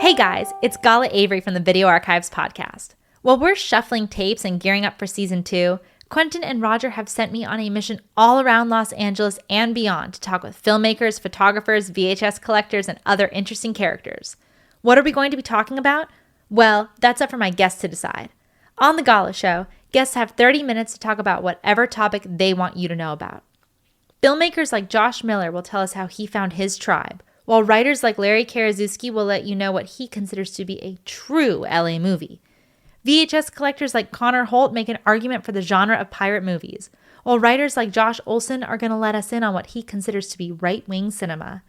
Hey guys, it's Gala Avery from the Video Archives podcast. While we're shuffling tapes and gearing up for season 2, Quentin and Roger have sent me on a mission all around Los Angeles and beyond to talk with filmmakers, photographers, VHS collectors, and other interesting characters. What are we going to be talking about? Well, that's up for my guests to decide. On the Gala show, guests have 30 minutes to talk about whatever topic they want you to know about. Filmmakers like Josh Miller will tell us how he found his tribe, while writers like Larry Karaszewski will let you know what he considers to be a true LA movie. VHS collectors like Connor Holt make an argument for the genre of pirate movies, while writers like Josh Olson are going to let us in on what he considers to be right-wing cinema.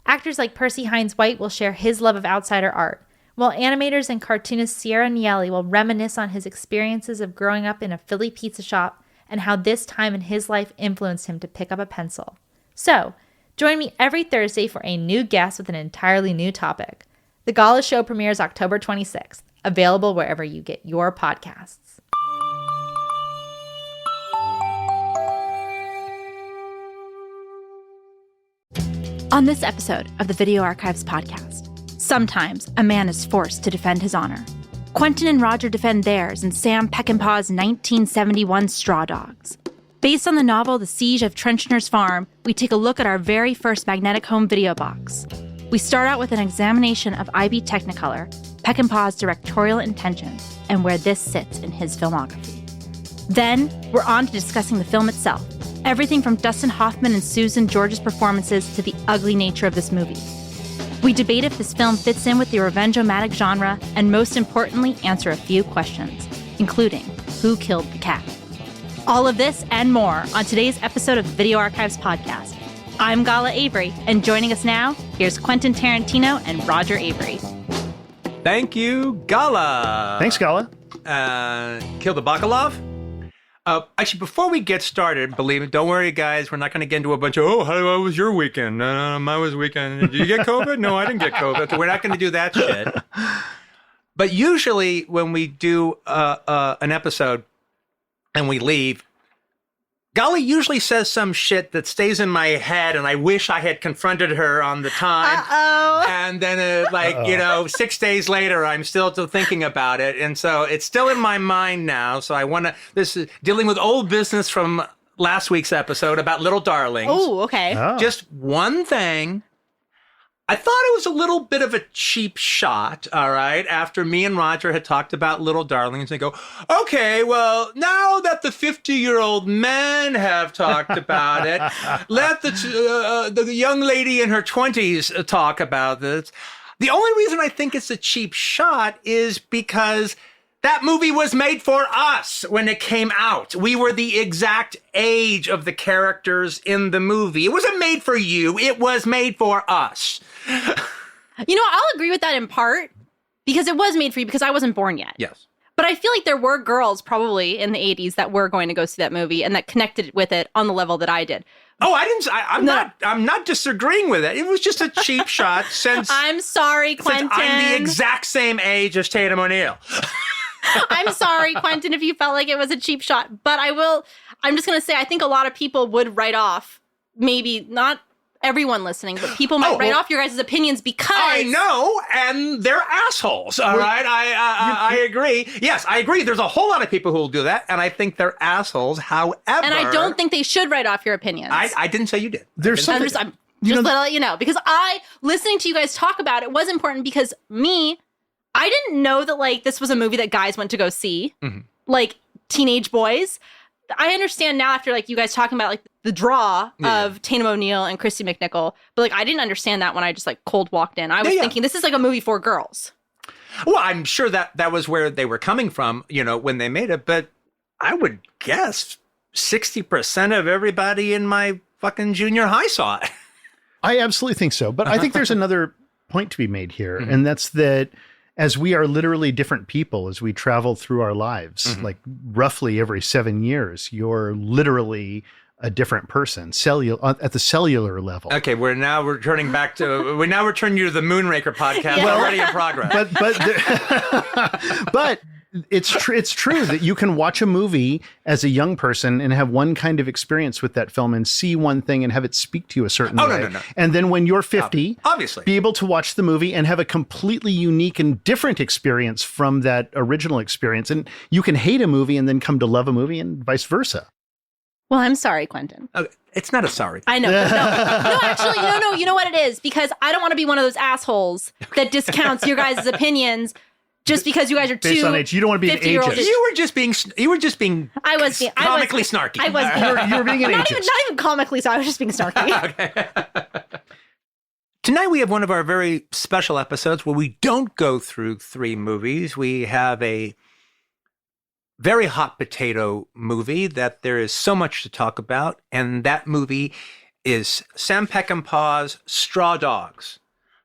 Actors like Percy Hines White will share his love of outsider art, while animators and cartoonist Sierra Nielli will reminisce on his experiences of growing up in a Philly pizza shop and how this time in his life influenced him to pick up a pencil. So, join me every Thursday for a new guest with an entirely new topic. The Gala show premieres October 26th, available wherever you get your podcasts. On this episode of the Video Archives podcast, sometimes a man is forced to defend his honor. Quentin and Roger defend theirs in Sam Peckinpah's 1971 Straw Dogs. Based on the novel The Siege of Trenchner's Farm, we take a look at our very first magnetic home video box. We start out with an examination of IB Technicolor, Peckinpah's directorial intentions, and where this sits in his filmography. Then, we're on to discussing the film itself, everything from Dustin Hoffman and Susan George's performances to the ugly nature of this movie. We debate if this film fits in with the Revengeamatic genre, and most importantly, answer a few questions, including who killed the cat. All of this and more on today's episode of the Video Archives podcast. I'm Gala Avery, and joining us now, here's Quentin Tarantino and Roger Avery. Thank you, Gala. Thanks, Gala. Kill the Bakalov? Actually, before we get started, believe me, don't worry, guys. We're not going to get into a bunch of, how was your weekend? Mine was weekend. Did you get COVID? No, I didn't get COVID. We're not going to do that shit. But usually when we do an episode and we leave, Gala usually says some shit that stays in my head, and I wish I had confronted her on the time. Uh-oh. And then, 6 days later, I'm still thinking about it. And so it's still in my mind now. So this is dealing with old business from last week's episode about Little Darlings. Oh, okay. Oh. Just one thing. I thought it was a little bit of a cheap shot, all right, after me and Roger had talked about Little Darlings, and go, okay, well, now that the 50-year-old men have talked about it, let the young lady in her 20s talk about this. The only reason I think it's a cheap shot is because that movie was made for us when it came out. We were the exact age of the characters in the movie. It wasn't made for you. It was made for us. I'll agree with that in part because it was made for you because I wasn't born yet. Yes. But I feel like there were girls probably in the 80s that were going to go see that movie and that connected with it on the level that I did. Oh, I'm not disagreeing with it. It was just a cheap shot since I'm sorry, Quentin. I'm the exact same age as Tatum O'Neal. I'm sorry, Quentin, if you felt like it was a cheap shot. But I'm just going to say, I think a lot of people would write off, maybe not everyone listening, but people might write off your guys' opinions because... I know, and they're assholes, all right? I agree. Yes, I agree. There's a whole lot of people who will do that, and I think they're assholes. However... And I don't think they should write off your opinions. I didn't say you did. There's something... I'm just let you know. Because listening to you guys talk about it was important because I didn't know that, this was a movie that guys went to go see, teenage boys. I understand now after, you guys talking about, the draw of Tatum O'Neal and Christy McNichol, but, I didn't understand that when I just, cold walked in. I was thinking, this is, a movie for girls. Well, I'm sure that was where they were coming from, when they made it, but I would guess 60% of everybody in my fucking junior high saw it. I absolutely think so. But I think there's another point to be made here, and that's that as we are literally different people as we travel through our lives, roughly every 7 years, you're literally a different person at the cellular level. Okay, we're now returning back to we return you to the Moonraker podcast. Already in progress. But It's true that you can watch a movie as a young person and have one kind of experience with that film and see one thing and have it speak to you a certain way. No. And then when you're 50, obviously, be able to watch the movie and have a completely unique and different experience from that original experience. And you can hate a movie and then come to love a movie and vice versa. Well, I'm sorry, Quentin. It's not a sorry. I know. No, actually, no. You know what it is? Because I don't want to be one of those assholes that discounts your guys' opinions just because you guys are based on age. You don't want to be an ageist. You were just being comically snarky. I was. You were being an ageist. Not even comically, so I was just being snarky. Okay. Tonight we have one of our very special episodes where we don't go through 3 movies. We have a very hot potato movie that there is so much to talk about, and that movie is Sam Peckinpah's Straw Dogs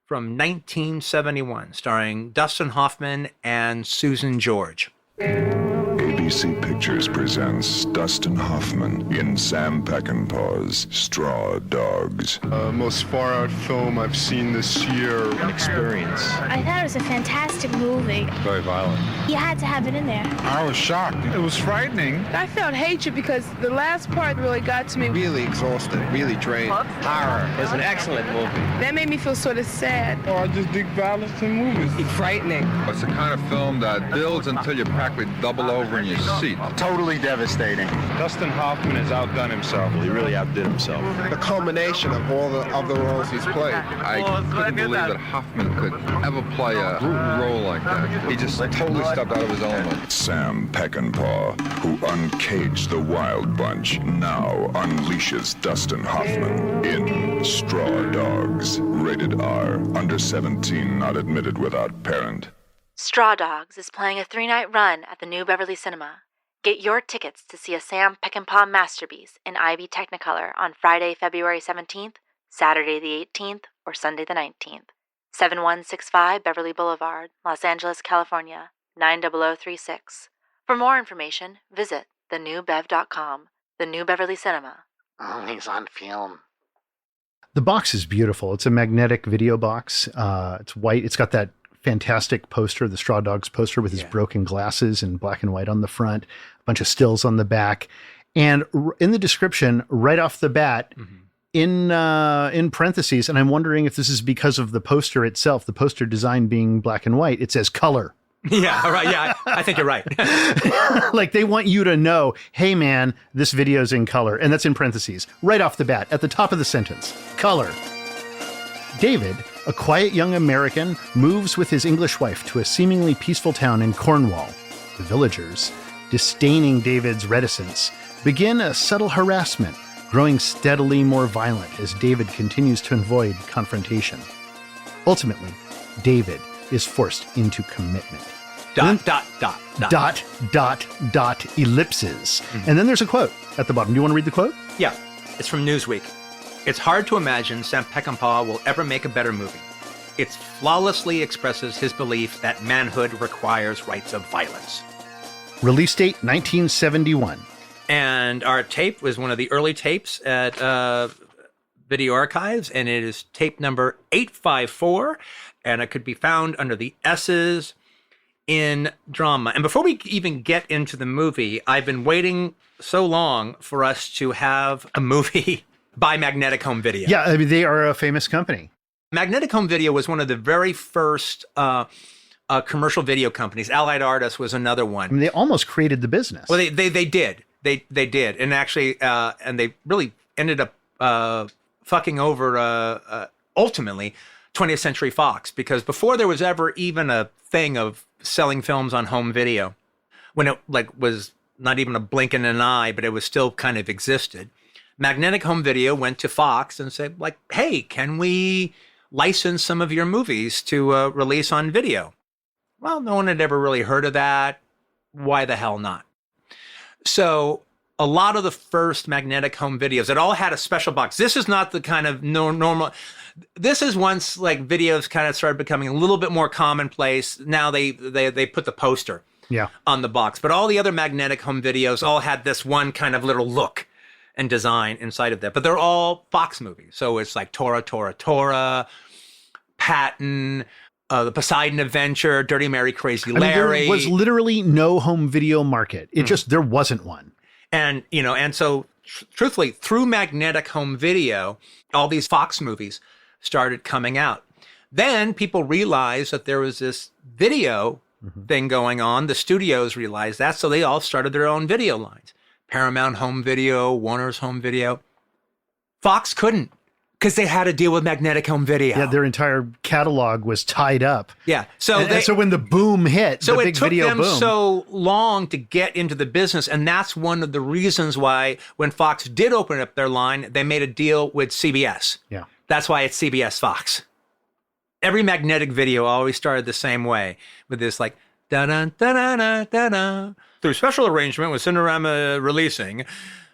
from 1971, starring Dustin Hoffman and Susan George. ABC Pictures presents Dustin Hoffman in Sam Peckinpah's Straw Dogs. Most far-out film I've seen this year. Experience. I thought it was a fantastic movie. Very violent. You had to have it in there. I was shocked. It was frightening. I felt hatred because the last part really got to me. Really exhausted, really drained. Horror is an excellent movie. That made me feel sort of sad. Oh, I just dig violence in movies. Frightening. It's the kind of film that builds until you practically double over in your seat. Totally devastating. Dustin Hoffman has outdone himself. He really outdid himself. The culmination of all the roles he's played. I couldn't believe that Hoffman could ever play a role like that. He just totally stepped out of his element. Sam Peckinpah, who uncaged the Wild Bunch, now unleashes Dustin Hoffman in Straw Dogs. Rated R. Under 17, not admitted without parent. Straw Dogs is playing a 3-night run at the New Beverly Cinema. Get your tickets to see a Sam Peckinpah masterpiece in IB Technicolor on Friday, February 17th, Saturday the 18th, or Sunday the 19th. 7165 Beverly Boulevard, Los Angeles, California, 90036. For more information, visit thenewbev.com. The New Beverly Cinema. He's on film. The box is beautiful. It's a magnetic video box. It's white. It's got that fantastic poster, the Straw Dogs poster with his broken glasses and black and white on the front, a bunch of stills on the back. And in the description, right off the bat, in parentheses, and I'm wondering if this is because of the poster itself, the poster design being black and white, it says color. Yeah, right. Yeah, I think you're right. Like they want you to know, hey man, this video's in color. And that's in parentheses, right off the bat, at the top of the sentence, color. David, a quiet young American, moves with his English wife to a seemingly peaceful town in Cornwall. The villagers, disdaining David's reticence, begin a subtle harassment, growing steadily more violent as David continues to avoid confrontation. Ultimately, David is forced into commitment. Ellipses. And then there's a quote at the bottom. Do you want to read the quote? Yeah, it's from Newsweek. It's hard to imagine Sam Peckinpah will ever make a better movie. It flawlessly expresses his belief that manhood requires rites of violence. Release date 1971. And our tape was one of the early tapes at Video Archives, and it is tape number 854, and it could be found under the S's in drama. And before we even get into the movie, I've been waiting so long for us to have a movie by Magnetic Home Video. Yeah, I mean, they are a famous company. Magnetic Home Video was one of the very first commercial video companies. Allied Artists was another one. I mean, they almost created the business. Well, they did. They did. And actually, and they really ended up fucking over, ultimately, 20th Century Fox. Because before there was ever even a thing of selling films on home video, when it was not even a blink in an eye, but it was still kind of existed, Magnetic Home Video went to Fox and said, hey, can we license some of your movies to release on video? Well, no one had ever really heard of that. Why the hell not? So a lot of the first Magnetic Home Videos, it all had a special box. This is not the kind of normal. This is once videos kind of started becoming a little bit more commonplace. Now they put the poster on the box. But all the other Magnetic Home Videos all had this one kind of little look and design inside of that. But they're all Fox movies. So it's like Tora, Patton, The Poseidon Adventure, Dirty Mary, Crazy I mean, Larry. there was literally no home video market. It just, there wasn't one. And, and so truthfully, through magnetic home video, all these Fox movies started coming out. Then people realized that there was this video thing going on. The studios realized that, so they all started their own video lines. Paramount Home Video, Warner's Home Video. Fox couldn't, because they had to deal with magnetic home video. Yeah, their entire catalog was tied up. Yeah. So so when the boom hit, so the it big took video them boom. so long to get into the business, and that's one of the reasons why when Fox did open up their line, they made a deal with CBS. Yeah. That's why it's CBS Fox. Every magnetic video always started the same way, with this like da-da, da-da, da-da. Through special arrangement with Cinerama Releasing,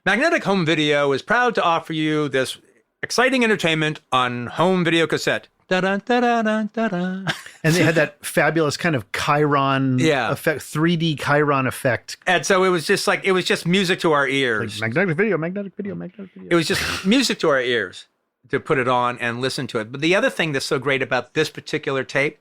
Magnetic Home Video is proud to offer you this exciting entertainment on home video cassette. Da-da, da-da, da-da. And they had that fabulous kind of Chiron Yeah. effect, 3D Chiron effect. And so it was just music to our ears. Like magnetic video, magnetic video, magnetic video. It was just music to our ears to put it on and listen to it. But the other thing that's so great about this particular tape,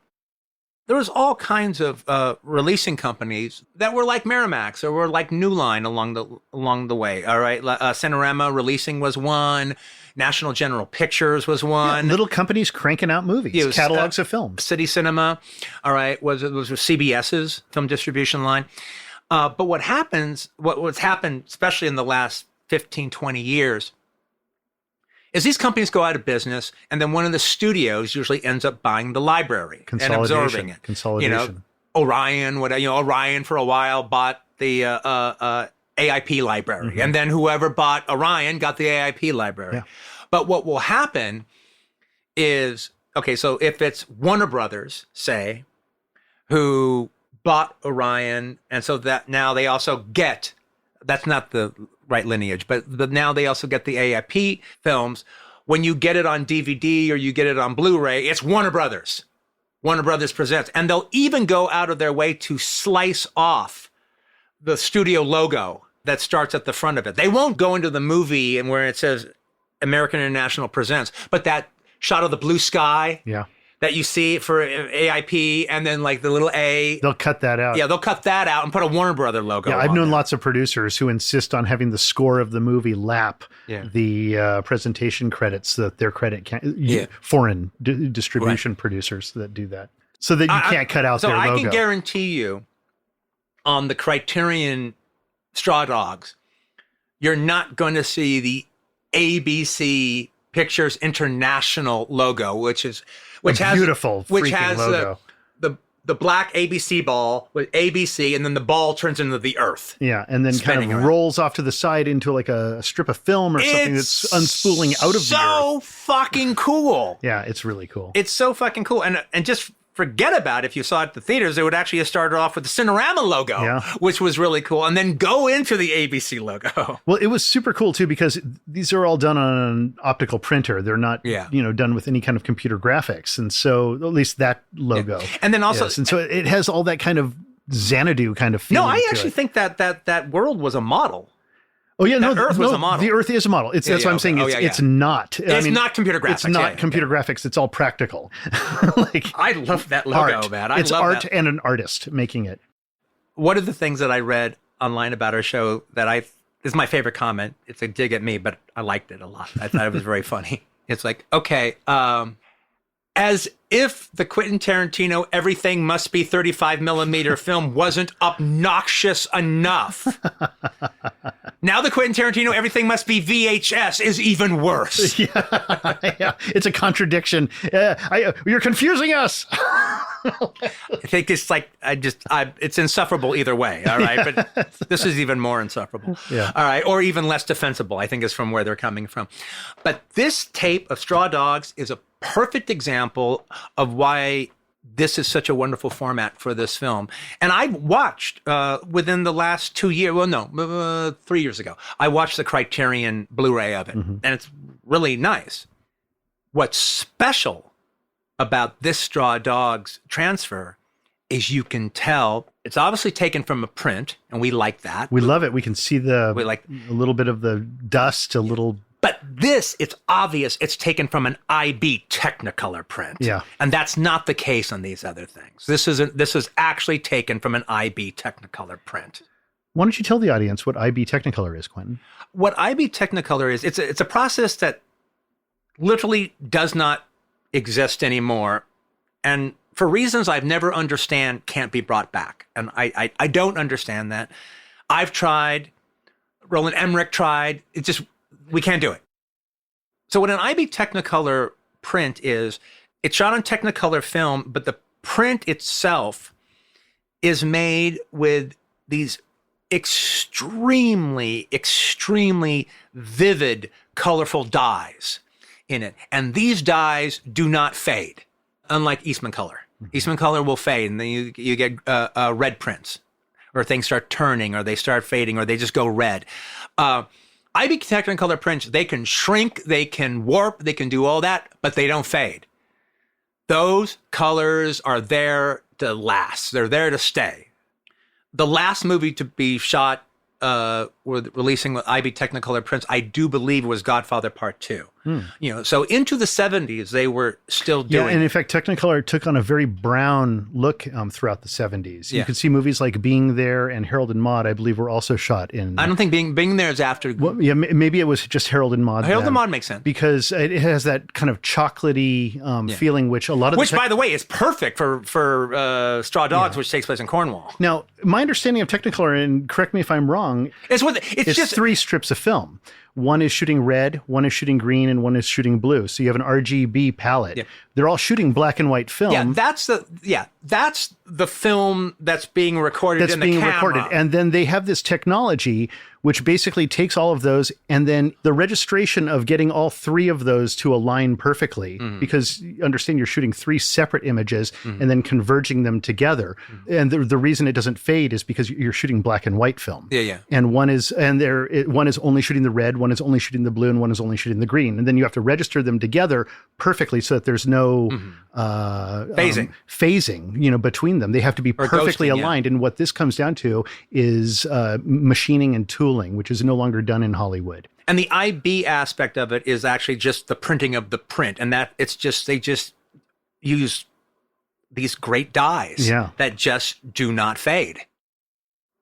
there was all kinds of releasing companies that were like Miramax or were like New Line along the way. All right, Cinerama Releasing was one. National General Pictures was one. Yeah, little companies cranking out movies, catalogs of films. City Cinema, all right, was CBS's film distribution line. But what's happened, especially in the last 15, 20 years, is these companies go out of business, and then one of the studios usually ends up buying the library and absorbing it. Consolidation. Orion for a while bought the AIP library, and then whoever bought Orion got the AIP library. Yeah. But what will happen is, okay, so if it's Warner Brothers, say, who bought Orion, and so that now they also get, that's not the right lineage, but now they also get the AIP films. When you get it on DVD or you get it on Blu-ray, it's Warner Brothers. Warner Brothers presents. And they'll even go out of their way to slice off the studio logo that starts at the front of it. They won't go into the movie and where it says American International Presents, but that shot of the blue sky that you see for AIP and then like the little A. They'll cut that out. Yeah, they'll cut that out and put a Warner Brother logo on. Yeah, I've known there. lots of producers who insist on having the score of the movie lap the presentation credits, that their credit can't, foreign distribution producers that do that. So that you can't cut out their logo. So I can guarantee you on the Criterion Straw Dogs, you're not going to see the ABC Pictures International logo, which has beautiful logo. The black ABC ball with ABC, and then the ball turns into the Earth. Yeah, and then kind of rolls off to the side into like a strip of film or something that's unspooling out of the earth. So fucking cool. Yeah, it's really cool. It's so fucking cool. And just forget about it. If you saw it at the theaters, it would actually have started off with the Cinerama logo, which was really cool, and then go into the ABC logo. Well, it was super cool too, because these are all done on an optical printer. They're not, done with any kind of computer graphics. And so at least that logo. Yeah. And then also, and so it has all that kind of Xanadu kind of feeling. No, I actually think that world was a model. Oh yeah, the Earth was a model. The Earth is a model. That's what I'm saying. It's not. It's not computer graphics. It's not computer graphics. It's all practical. I love that logo, art. man. It's art and an artist making it. One of the things that I read online about our show that is my favorite comment. It's a dig at me, but I liked it a lot. I thought it was very funny. It's like, okay, as if the Quentin Tarantino everything must be 35 millimeter film wasn't obnoxious enough. Now the Quentin Tarantino everything must be VHS is even worse. Yeah. It's a contradiction. You're confusing us. I think it's like, it's insufferable either way. All right. But this is even more insufferable. Yeah. All right. Or even less defensible, I think, is from where they're coming from. But this tape of Straw Dogs is a perfect example of why this is such a wonderful format for this film. And I watched within the last 2 years, 3 years ago, I watched the Criterion Blu-ray of it. And it's really nice. What's special about this Straw Dogs transfer is you can tell it's obviously taken from a print, and we like that. We love it. We can see a little bit of the dust, a little But this, it's obvious it's taken from an IB Technicolor print. Yeah. And that's not the case on these other things. This is actually taken from an IB Technicolor print. Why don't you tell the audience what IB Technicolor is, Quentin? What IB Technicolor is, it's a process that literally does not exist anymore. And for reasons I've never understand, can't be brought back. And I don't understand that. I've tried, Roland Emmerich tried, we can't do it. So what an IB Technicolor print is, it's shot on Technicolor film, but the print itself is made with these extremely, extremely vivid, colorful dyes in it. And these dyes do not fade, unlike Eastman color. Eastman color will fade, and then you get red prints, or things start turning, or they start fading, or they just go red. IB Technicolor prints, they can shrink, they can warp, they can do all that, but they don't fade. Those colors are there to last. They're there to stay. The last movie to be shot releasing with IB Technicolor prints, I do believe, was Godfather Part 2. So into the 70s, they were still doing. Yeah, and in fact, Technicolor took on a very brown look throughout the 70s. Yeah. You could see movies like Being There and Harold and Maude, I believe, were also shot in. I don't think Being There is after. Well, yeah, maybe it was just Harold and Maude. Harold and Maude makes sense. Because it has that kind of chocolatey feeling, which a lot of by the way, is perfect for Straw Dogs, which takes place in Cornwall. Now, my understanding of Technicolor, and correct me if I'm wrong, it's just 3 strips of film. One is shooting red, one is shooting green, and one is shooting blue. So you have an RGB palette. Yeah. They're all shooting black and white film. Yeah, that's the film that's being recorded in the camera. And then they have this technology which basically takes all of those, and then the registration of getting all 3 of those to align perfectly, because you understand you're shooting 3 separate images and then converging them together. And the reason it doesn't fade is because you're shooting black and white film. Yeah. And one is only shooting the red, one is only shooting the blue, and one is only shooting the green. And then you have to register them together perfectly so that there's no phasing, between them. They have to be perfectly aligned. And what this comes down to is machining and tooling, which is no longer done in Hollywood. And the IB aspect of it is actually just the printing of the print, and that they just use these great dyes that just do not fade.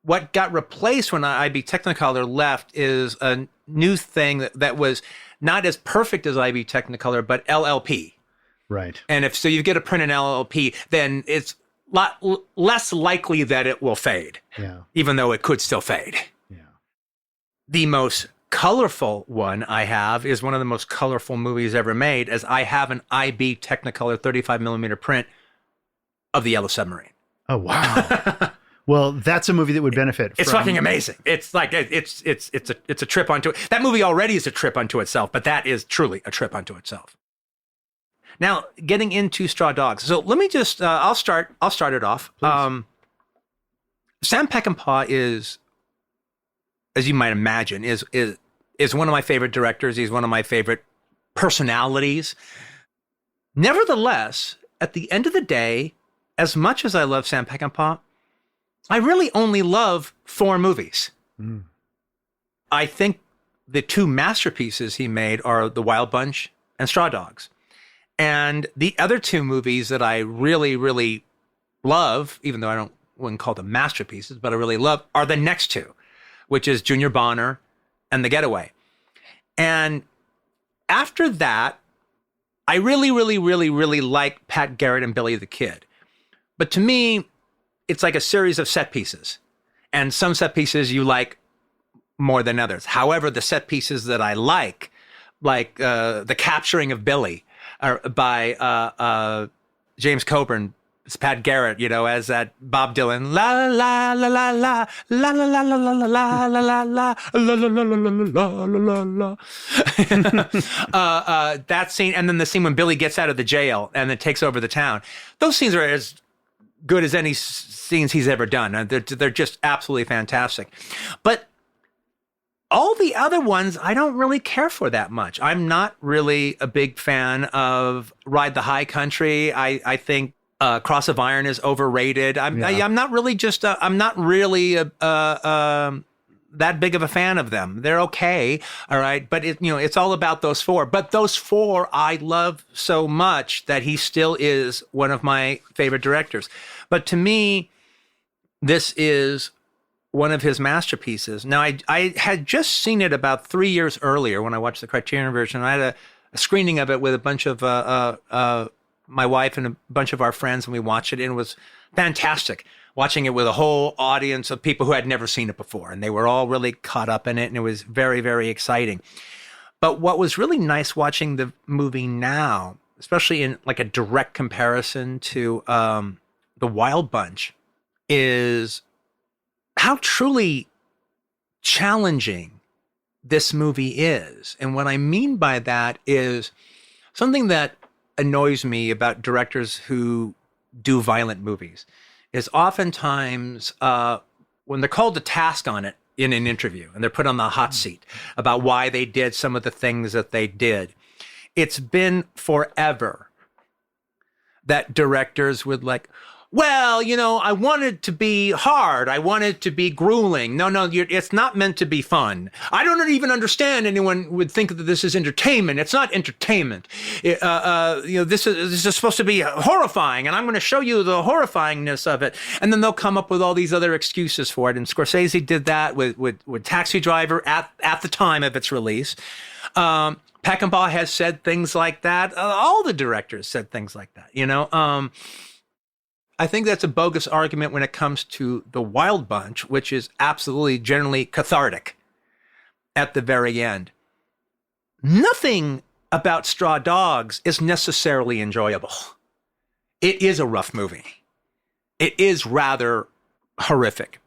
What got replaced when IB Technicolor left is a new thing that was not as perfect as IB Technicolor, but LLP. Right. And if you get a print in LLP, then it's a lot less likely that it will fade, even though it could still fade. Yeah. The most colorful one I have is one of the most colorful movies ever made, as I have an IB Technicolor 35 millimeter print of The Yellow Submarine. Oh, wow. Well, that's a movie that would benefit from... It's fucking amazing. It's like, it's a trip unto it. That movie already is a trip unto itself, but that is truly a trip unto itself. Now, getting into Straw Dogs. So let me just, I'll start it off. Sam Peckinpah is, as you might imagine, is one of my favorite directors. He's one of my favorite personalities. Nevertheless, at the end of the day, as much as I love Sam Peckinpah, I really only love 4 movies. I think the 2 masterpieces he made are The Wild Bunch and Straw Dogs. And the other 2 movies that I really, really love, even though I wouldn't call them masterpieces, but I really love, are the next 2, which is Junior Bonner and The Getaway. And after that, I really, really, really, really like Pat Garrett and Billy the Kid. But to me, it's like a series of set pieces. And some set pieces you like more than others. However, the set pieces that I like the capturing of Billy by James Coburn, it's Pat Garrett, as that Bob Dylan, la la la la la la la la la la la la la la la la la la. That scene, and then the scene when Billy gets out of the jail and then takes over the town. Those scenes are as good as any scenes he's ever done. They're just absolutely fantastic. But all the other ones, I don't really care for that much. I'm not really a big fan of Ride the High Country. I think Cross of Iron is overrated. I'm not really that big of a fan of them. They're okay, all right? But it's all about those four. But those four I love so much that he still is one of my favorite directors. But to me, this is one of his masterpieces. Now, I had just seen it about 3 years earlier when I watched the Criterion version. I had a screening of it with a bunch of my wife and a bunch of our friends, and we watched it, and it was fantastic. Watching it with a whole audience of people who had never seen it before, and they were all really caught up in it, and it was very, very exciting. But what was really nice watching the movie now, especially in like a direct comparison to The Wild Bunch, is how truly challenging this movie is. And what I mean by that is something that annoys me about directors who do violent movies is oftentimes when they're called to task on it in an interview and they're put on the hot seat about why they did some of the things that they did. It's been forever that directors would like, well, I want it to be hard. I want it to be grueling. No, it's not meant to be fun. I don't even understand anyone would think that this is entertainment. It's not entertainment. This is supposed to be horrifying, and I'm going to show you the horrifyingness of it. And then they'll come up with all these other excuses for it. And Scorsese did that with Taxi Driver at the time of its release. Peckinpah has said things like that. All the directors said things like that, I think that's a bogus argument when it comes to The Wild Bunch, which is absolutely generally cathartic at the very end. Nothing about Straw Dogs is necessarily enjoyable. It is a rough movie. It is rather horrific.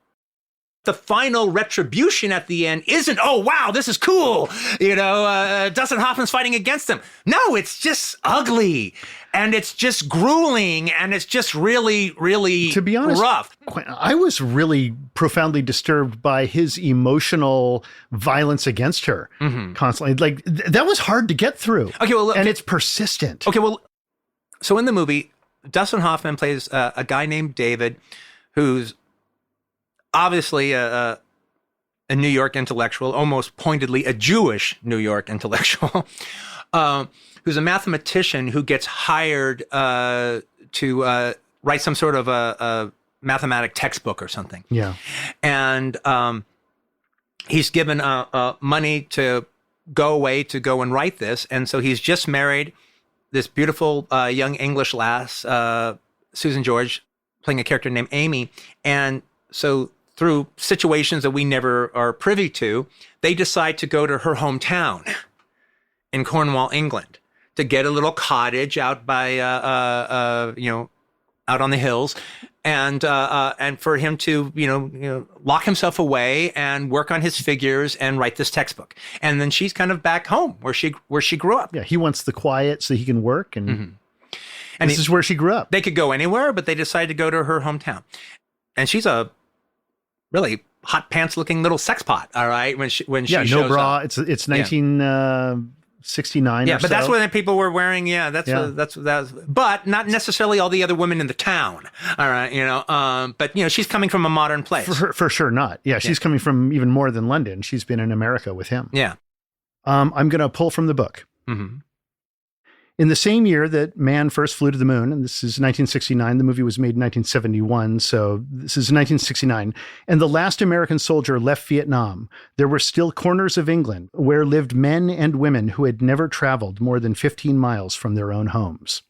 The final retribution at the end isn't, oh, wow, this is cool. Dustin Hoffman's fighting against them. No, it's just ugly. And it's just grueling. And it's just really, really to be honest, rough. I was really profoundly disturbed by his emotional violence against her constantly. Like, that was hard to get through. Okay, well, and it's persistent. Okay, well, so in the movie, Dustin Hoffman plays a guy named David who's obviously a New York intellectual, almost pointedly a Jewish New York intellectual, who's a mathematician who gets hired to write some sort of a mathematic textbook or something. Yeah. And he's given money to go away to go and write this. And so he's just married this beautiful young English lass, Susan George, playing a character named Amy. And so through situations that we never are privy to, they decide to go to her hometown in Cornwall, England, to get a little cottage out by, out on the hills, and for him to, lock himself away and work on his figures and write this textbook. And then she's kind of back home where she grew up. Yeah, he wants the quiet so he can work, and and this is where she grew up. They could go anywhere, but they decided to go to her hometown, and she's a really hot pants looking little sex pot. All right. When she no shows bra. up. It's 1969. Yeah. Or But that's so. when people were wearing. Yeah. That's but not necessarily all the other women in the town. All right. But she's coming from a modern place. For sure not. Yeah. She's coming from even more than London. She's been in America with him. Yeah. I'm going to pull from the book. Mm-hmm. In the same year that man first flew to the moon, and this is 1969, the movie was made in 1971, so this is 1969, and the last American soldier left Vietnam, there were still corners of England where lived men and women who had never traveled more than 15 miles from their own homes.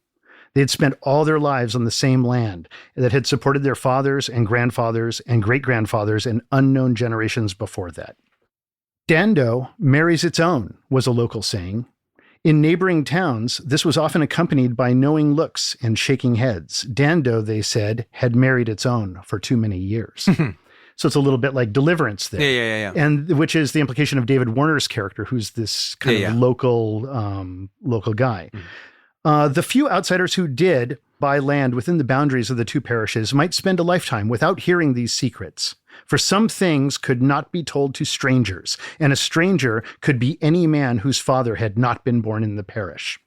They had spent all their lives on the same land that had supported their fathers and grandfathers and great-grandfathers and unknown generations before that. Dando marries its own, was a local saying. In neighboring towns, this was often accompanied by knowing looks and shaking heads. Dando, they said, had married its own for too many years. So it's a little bit like Deliverance there. Yeah. And which is the implication of David Warner's character, who's this kind of local guy. The few outsiders who did buy land within the boundaries of the two parishes might spend a lifetime without hearing these secrets. For some things could not be told to strangers, and a stranger could be any man whose father had not been born in the parish.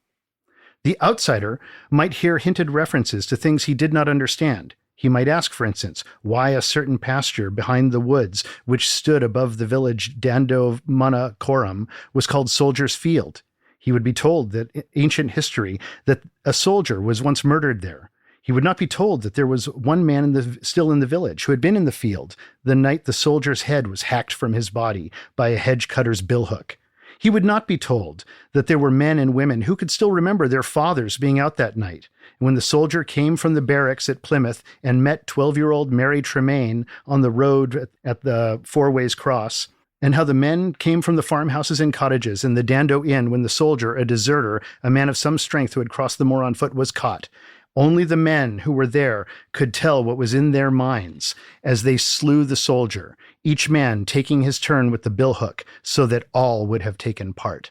The outsider might hear hinted references to things he did not understand. He might ask, for instance, why a certain pasture behind the woods, which stood above the village Dando Mana Coram, was called Soldier's Field. He would be told that ancient history, that a soldier was once murdered there. He would not be told that there was one man still in the village who had been in the field the night the soldier's head was hacked from his body by a hedge cutter's billhook. He would not be told that there were men and women who could still remember their fathers being out that night, when the soldier came from the barracks at Plymouth and met 12-year-old Mary Tremaine on the road at the Four Ways Cross, and how the men came from the farmhouses and cottages in the Dando Inn when the soldier, a deserter, a man of some strength who had crossed the moor on foot, was caught. Only the men who were there could tell what was in their minds as they slew the soldier, each man taking his turn with the billhook so that all would have taken part.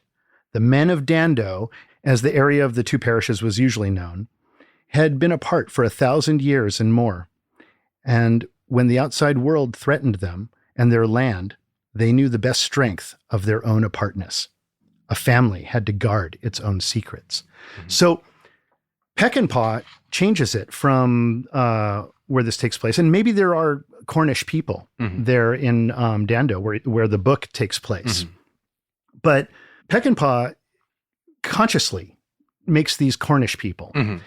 The men of Dando, as the area of the two parishes was usually known, had been apart for 1,000 years and more. And when the outside world threatened them and their land, they knew the best strength of their own apartness. A family had to guard its own secrets. Mm-hmm. So Peckinpah changes it from where this takes place. And maybe there are Cornish people there in Dando where the book takes place. Mm-hmm. But Peckinpah consciously makes these Cornish people. Mm-hmm.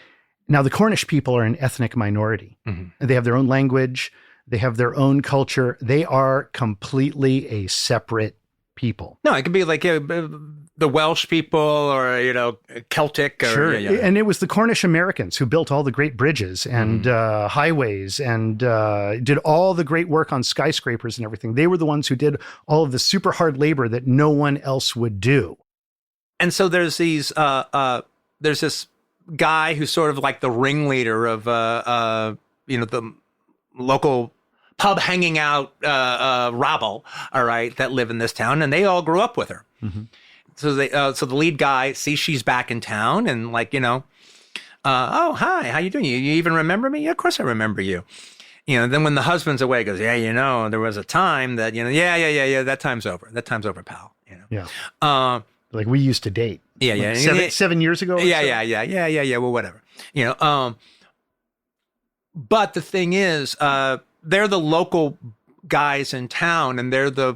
Now, the Cornish people are an ethnic minority. Mm-hmm. They have their own language. They have their own culture. They are completely a separate people. No, it could be like the Welsh people or, Celtic. Or, sure. And it was the Cornish Americans who built all the great bridges and highways and did all the great work on skyscrapers and everything. They were the ones who did all of the super hard labor that no one else would do. And so there's there's this guy who's sort of like the ringleader of, the local pub hanging out rabble, all right, that live in this town, and they all grew up with her. Mm-hmm. So so the lead guy sees she's back in town, and oh, hi, how you doing? You even remember me? Yeah, of course I remember you. Then when the husband's away, he goes, yeah, there was a time that, yeah, that time's over. That time's over, pal. Yeah. Like we used to date. Yeah, like yeah. 7 years ago? Yeah. Well, whatever. But the thing is, they're the local guys in town, and they're the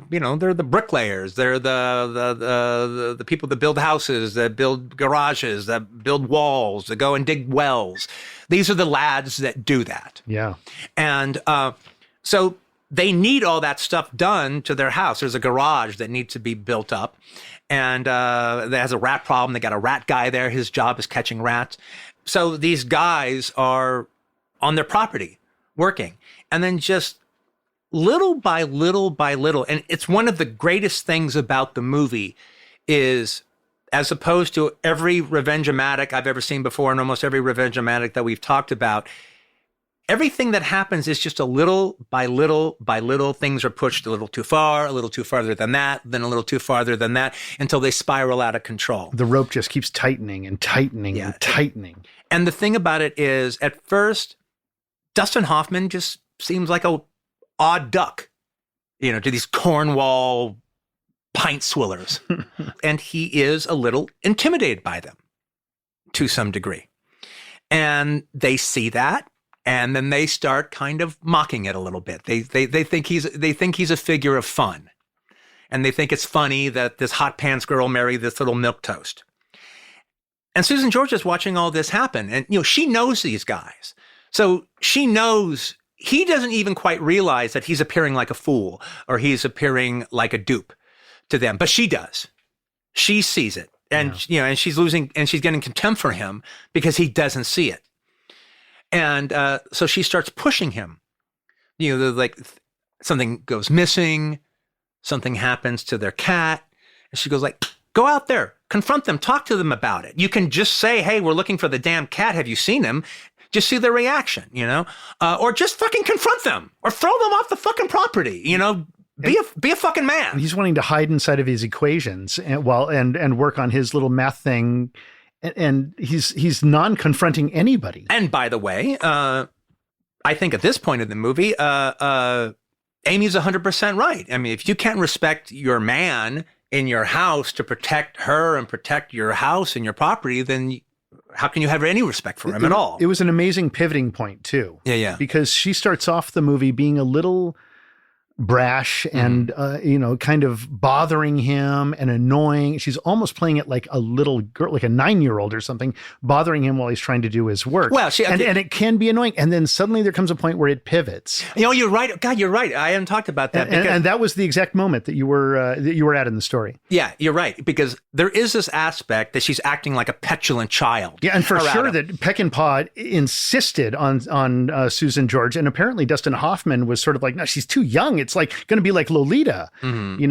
bricklayers. They're the people that build houses, that build garages, that build walls, that go and dig wells. These are the lads that do that. Yeah. And so they need all that stuff done to their house. There's a garage that needs to be built up, and that has a rat problem. They got a rat guy there. His job is catching rats. So these guys are on their property working, and then just little by little, and it's one of the greatest things about the movie is, as opposed to every Revengeamatic I've ever seen before, and almost every Revengeamatic that we've talked about, everything that happens is just a little by little by little. Things are pushed a little too far, a little too farther than that, then a little too farther than that, until they spiral out of control. The rope just keeps tightening and tightening and tightening. And the thing about it is, at first, Dustin Hoffman just seems like a odd duck, to these Cornwall pint swillers. And he is a little intimidated by them to some degree. And they see that, and then they start kind of mocking it a little bit. They think he's a figure of fun. And they think it's funny that this hot pants girl married this little milquetoast. And Susan George is watching all this happen, and she knows these guys. So she knows he doesn't even quite realize that he's appearing like a fool or he's appearing like a dupe to them, but she does. She sees it, and and she's getting contempt for him because he doesn't see it. And so she starts pushing him. Like something goes missing, something happens to their cat, and she goes like, "Go out there, confront them, talk to them about it. You can just say, hey, we're looking for the damn cat. Have you seen him?" Just see their reaction, or just fucking confront them or throw them off the fucking property, be a fucking man. He's wanting to hide inside of his equations and work on his little math thing. And he's non-confronting anybody. And by the way, I think at this point in the movie, Amy's 100% right. I mean, if you can't respect your man in your house to protect her and protect your house and your property, then how can you have any respect for him at all? It was an amazing pivoting point too. Yeah. Because she starts off the movie being a little brash and, kind of bothering him and annoying. She's almost playing it like a little girl, like a 9-year-old or something, bothering him while he's trying to do his work. Well, and it can be annoying. And then suddenly there comes a point where it pivots. You're right. God, you're right. I haven't talked about that. And that was the exact moment that you were at in the story. Yeah, you're right. Because there is this aspect that she's acting like a petulant child. Yeah, and for sure him. that Peckinpah insisted on Susan George, and apparently Dustin Hoffman was sort of like, no, she's too young. It's like going to be like Lolita. They'd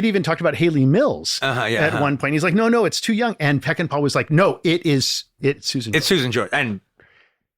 even talked about Haley Mills at one point. He's like, no, it's too young. And Peckinpah was like, no, it's Susan George. It's Susan George. And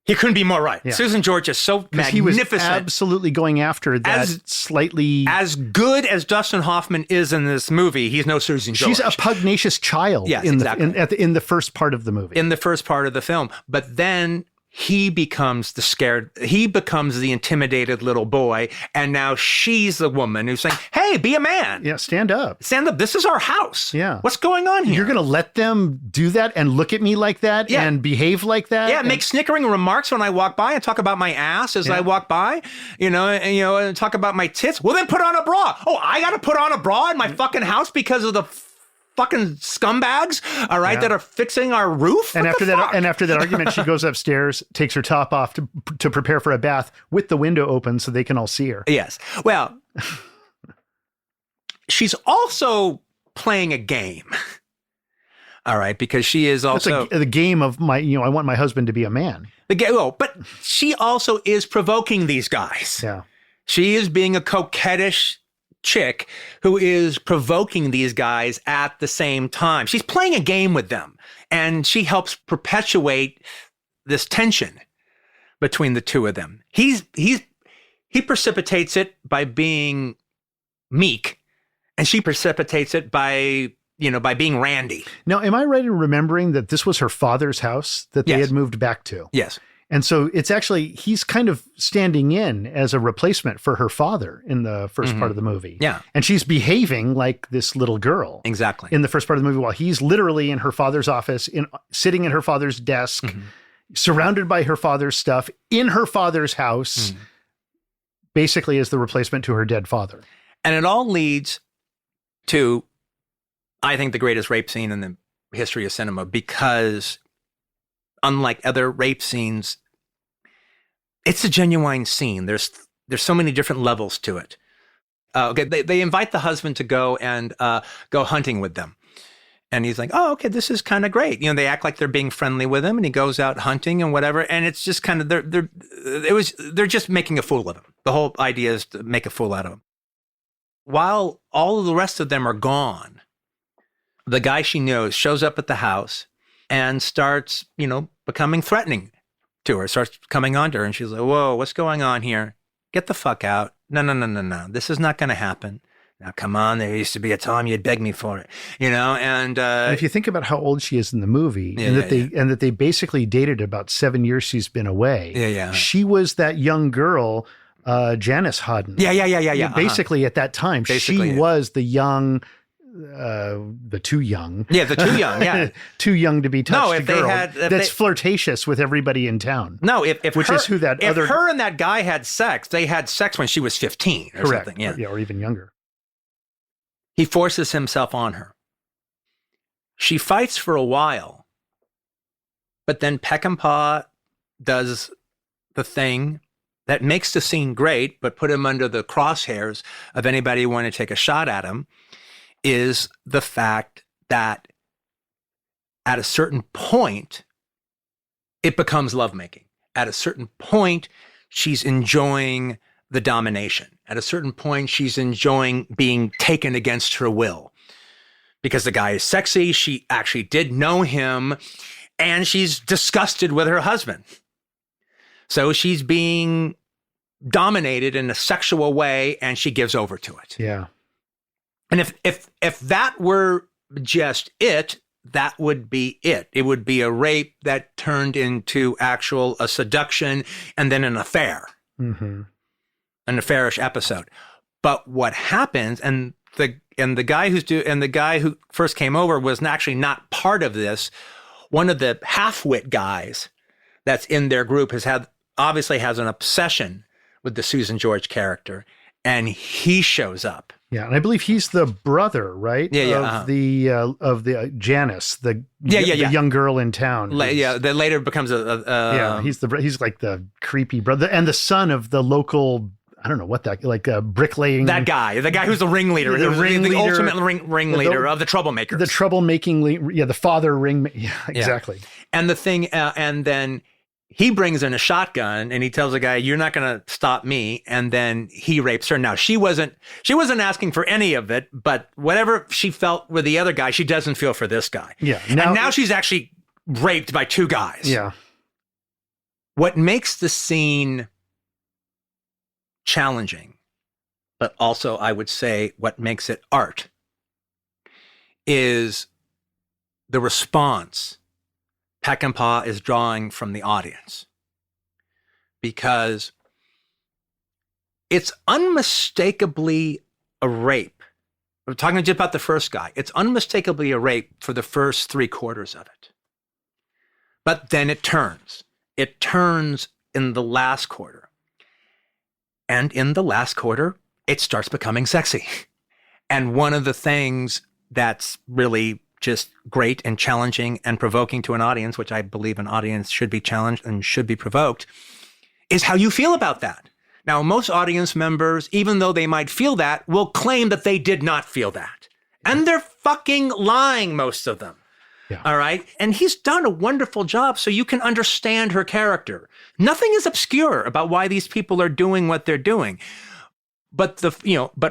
he couldn't be more right. Yeah. Susan George is so magnificent. He was absolutely going after that slightly... As good as Dustin Hoffman is in this movie, he's no Susan George. She's a pugnacious child in the first part of the movie. In the first part of the film. But then he becomes the intimidated little boy. And now she's the woman who's saying, hey, be a man. Yeah, stand up. Stand up. This is our house. Yeah. What's going on here? You're going to let them do that and look at me like that and behave like that? Yeah, make snickering remarks when I walk by and talk about my ass as I walk by, and talk about my tits. Well, then put on a bra. Oh, I got to put on a bra in my fucking house because of the fucking scumbags, all right, that are fixing our roof. And after that argument, she goes upstairs, takes her top off to prepare for a bath with the window open so they can all see her. Yes. Well, she's also playing a game. All right, because she is also the game of I want my husband to be a man. The game. Oh, but she also is provoking these guys. Yeah. She is being a coquettish chick who is provoking these guys at the same time. She's playing a game with them, and she helps perpetuate this tension between the two of them. He precipitates it by being meek, and she precipitates it by being randy. Now, am I right in remembering that this was her father's house that they had moved back to? Yes. And so it's actually, he's kind of standing in as a replacement for her father in the first part of the movie. Yeah. And she's behaving like this little girl. Exactly. In the first part of the movie, while he's literally in her father's office, sitting at her father's desk, surrounded by her father's stuff, in her father's house, basically as the replacement to her dead father. And it all leads to, I think, the greatest rape scene in the history of cinema, because unlike other rape scenes, it's a genuine scene. There's so many different levels to it. They invite the husband to go and go hunting with them. And he's like, oh, okay, this is kind of great. They act like they're being friendly with him, and he goes out hunting and whatever. And it's just kind of, they're just making a fool of him. The whole idea is to make a fool out of him. While all of the rest of them are gone, the guy she knows shows up at the house and starts, becoming threatening to her, starts coming on to her. And she's like, whoa, what's going on here? Get the fuck out. No. This is not going to happen. Now, come on. There used to be a time you'd beg me for it, and if you think about how old she is in the movie and that they basically dated about 7 years she's been away. Yeah. She was that young girl, Janice Hodden. Yeah. Basically at that time, she was the young, the too young. Yeah, the too young. Yeah, too young to be touched. No, that's flirtatious with everybody in town. No, if her and that guy had sex, they had sex when she was 15 or correct. Something. Yeah, or even younger. He forces himself on her. She fights for a while, but then Peckinpah does the thing that makes the scene great, but put him under the crosshairs of anybody who want to take a shot at him, is the fact that at a certain point, it becomes lovemaking. At a certain point, she's enjoying the domination. At a certain point, she's enjoying being taken against her will. Because the guy is sexy, she actually did know him, and she's disgusted with her husband. So she's being dominated in a sexual way, and she gives over to it. Yeah. And if that were just it, that would be it. It would be a rape that turned into a seduction and then an affair, an affairish episode. But what happens, and the guy who first came over was actually not part of this. one of the half-wit guys that's in their group obviously has an obsession with the Susan George character, and he shows up. Yeah, and I believe he's the brother, right? Yeah, of the Janice, the young girl in town. That later becomes he's like the creepy brother and the son of the local. I don't know what bricklaying. That guy, the guy who's the ringleader, the ultimate ringleader of the troublemakers. The troublemaking, the father ring. Yeah, exactly. Yeah. And the thing, and then he brings in a shotgun and he tells the guy, "You're not going to stop me." And then he rapes her. Now she wasn't asking for any of it, but whatever she felt with the other guy, she doesn't feel for this guy. Yeah. Now she's actually raped by two guys. Yeah. What makes the scene challenging, but also I would say what makes it art, is the response Peckinpah is drawing from the audience. Because it's unmistakably a rape. We're talking just about the first guy. It's unmistakably a rape for the first 3/4 of it. But then it turns. It turns in the last quarter. And in the last quarter, it starts becoming sexy. And one of the things that's really just great and challenging and provoking to an audience, which I believe an audience should be challenged and should be provoked, is how you feel about that. Now, most audience members, even though they might feel that, will claim that they did not feel that. And they're fucking lying, most of them. Yeah. All right. And he's done a wonderful job so you can understand her character. Nothing is obscure about why these people are doing what they're doing. But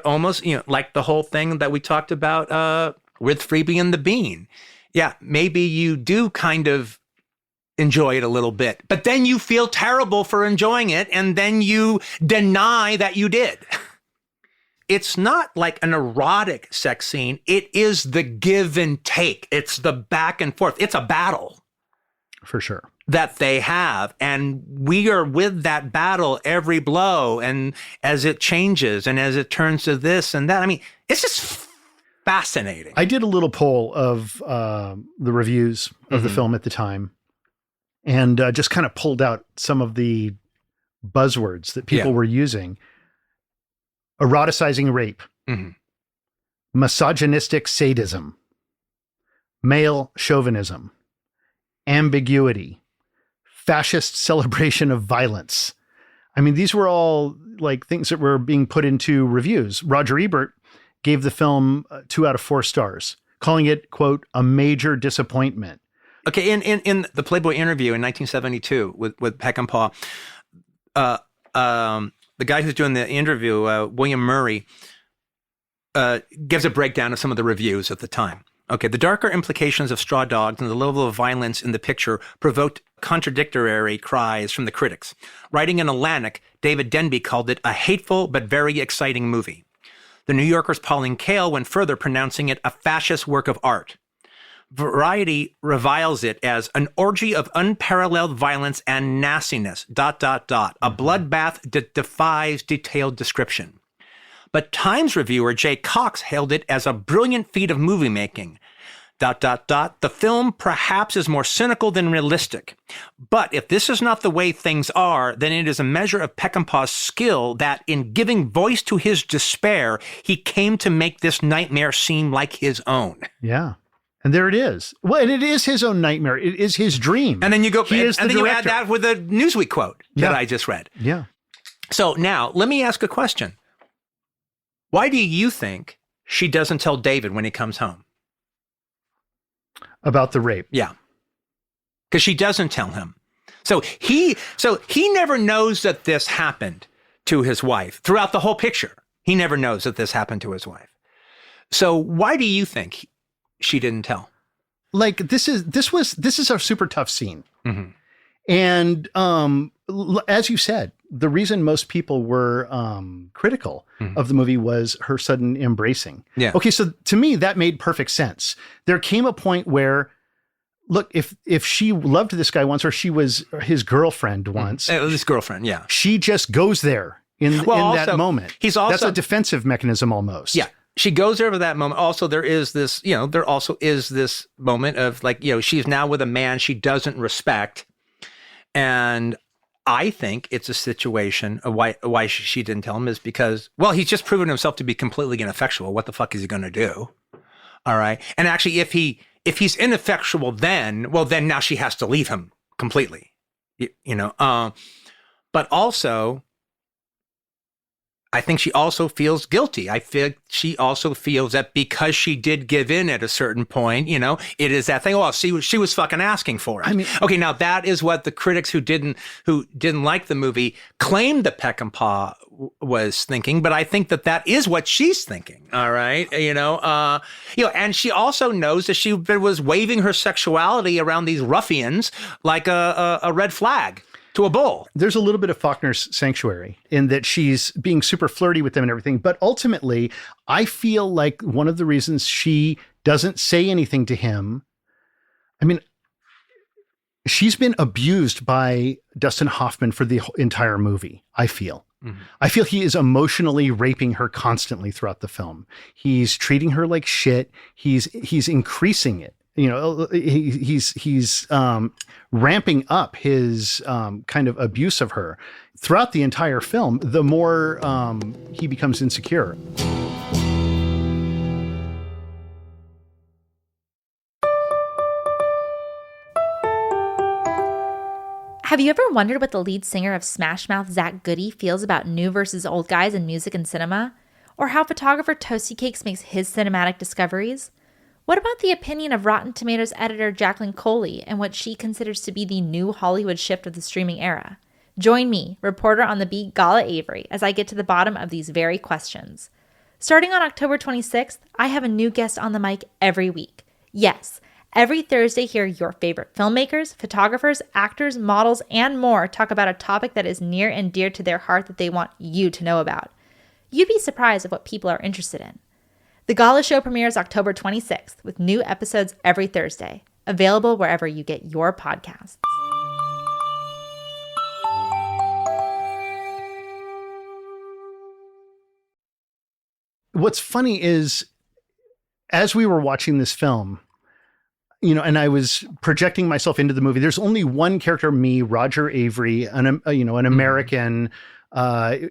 almost, like the whole thing that we talked about with Freebie and the Bean. Yeah, maybe you do kind of enjoy it a little bit, but then you feel terrible for enjoying it, and then you deny that you did. It's not like an erotic sex scene. It is the give and take. It's the back and forth. It's a battle. For sure. That they have. And we are with that battle every blow. And as it changes and as it turns to this and that, I mean, it's just fascinating. I did a little poll of the reviews of the film at the time and just kind of pulled out some of the buzzwords that people were using. Eroticizing rape, misogynistic sadism, male chauvinism, ambiguity, fascist celebration of violence. I mean, these were all like things that were being put into reviews. Roger Ebert gave the film 2 out of 4 stars, calling it, quote, a major disappointment. Okay, in the Playboy interview in 1972 with Peckinpah, the guy who's doing the interview, William Murray, gives a breakdown of some of the reviews at the time. Okay, the darker implications of Straw Dogs and the level of violence in the picture provoked contradictory cries from the critics. Writing in Atlantic, David Denby called it a hateful but very exciting movie. The New Yorker's Pauline Kael went further, pronouncing it a fascist work of art. Variety reviles it as an orgy of unparalleled violence and nastiness, ... a bloodbath that defies detailed description. But Times reviewer Jay Cox hailed it as a brilliant feat of movie making, ... The film perhaps is more cynical than realistic. But if this is not the way things are, then it is a measure of Peckinpah's skill that in giving voice to his despair, he came to make this nightmare seem like his own. Yeah. And there it is. Well, and it is his own nightmare. It is his dream. And then you go, and then you add that with a Newsweek quote that I just read. Yeah. So now let me ask a question. Why do you think she doesn't tell David when he comes home? About the rape. Yeah. Because she doesn't tell him. So he never knows that this happened to his wife throughout the whole picture. He never knows that this happened to his wife. So why do you think she didn't tell? Like this is a super tough scene. And as you said, the reason most people were critical of the movie was her sudden embracing. Yeah. Okay, so to me that made perfect sense. There came a point where, look, if she loved this guy once, or she was his girlfriend once, his girlfriend, yeah, she just goes there in also, that moment. He's also, that's a defensive mechanism almost. Yeah. she goes there for that moment. Also, there also is this moment of like, she's now with a man she doesn't respect. And I think it's a situation of why she didn't tell him is because, well, he's just proven himself to be completely ineffectual. What the fuck is he going to do? All right. And actually, if he's ineffectual, then now she has to leave him completely, but also, I think she also feels guilty. I feel she also feels that because she did give in at a certain point, it is that thing. Oh, she was fucking asking for it. I mean, okay, now that is what the critics who didn't like the movie claimed that Peckinpah was thinking, but I think that is what she's thinking. All right, and she also knows that she was waving her sexuality around these ruffians like a red flag to a bull. There's a little bit of Faulkner's Sanctuary in that she's being super flirty with them and everything. But ultimately, I feel like one of the reasons she doesn't say anything to him, I mean, she's been abused by Dustin Hoffman for the entire movie, I feel. Mm-hmm. I feel he is emotionally raping her constantly throughout the film. He's treating her like shit. He's increasing it. He's ramping up his kind of abuse of her throughout the entire film. The more he becomes insecure. Have you ever wondered what the lead singer of Smash Mouth, Zach Goody, feels about new versus old guys in music and cinema? Or how photographer Toasty Cakes makes his cinematic discoveries? What about the opinion of Rotten Tomatoes editor Jacqueline Coley and what she considers to be the new Hollywood shift of the streaming era? Join me, reporter on the beat Gala Avery, as I get to the bottom of these very questions. Starting on October 26th, I have a new guest on the mic every week. Yes, every Thursday, hear your favorite filmmakers, photographers, actors, models, and more talk about a topic that is near and dear to their heart that they want you to know about. You'd be surprised at what people are interested in. The Gala show premieres October 26th with new episodes every Thursday, available wherever you get your podcasts. What's funny is, as we were watching this film, and I was projecting myself into the movie, there's only one character, me, Roger Avery, an American,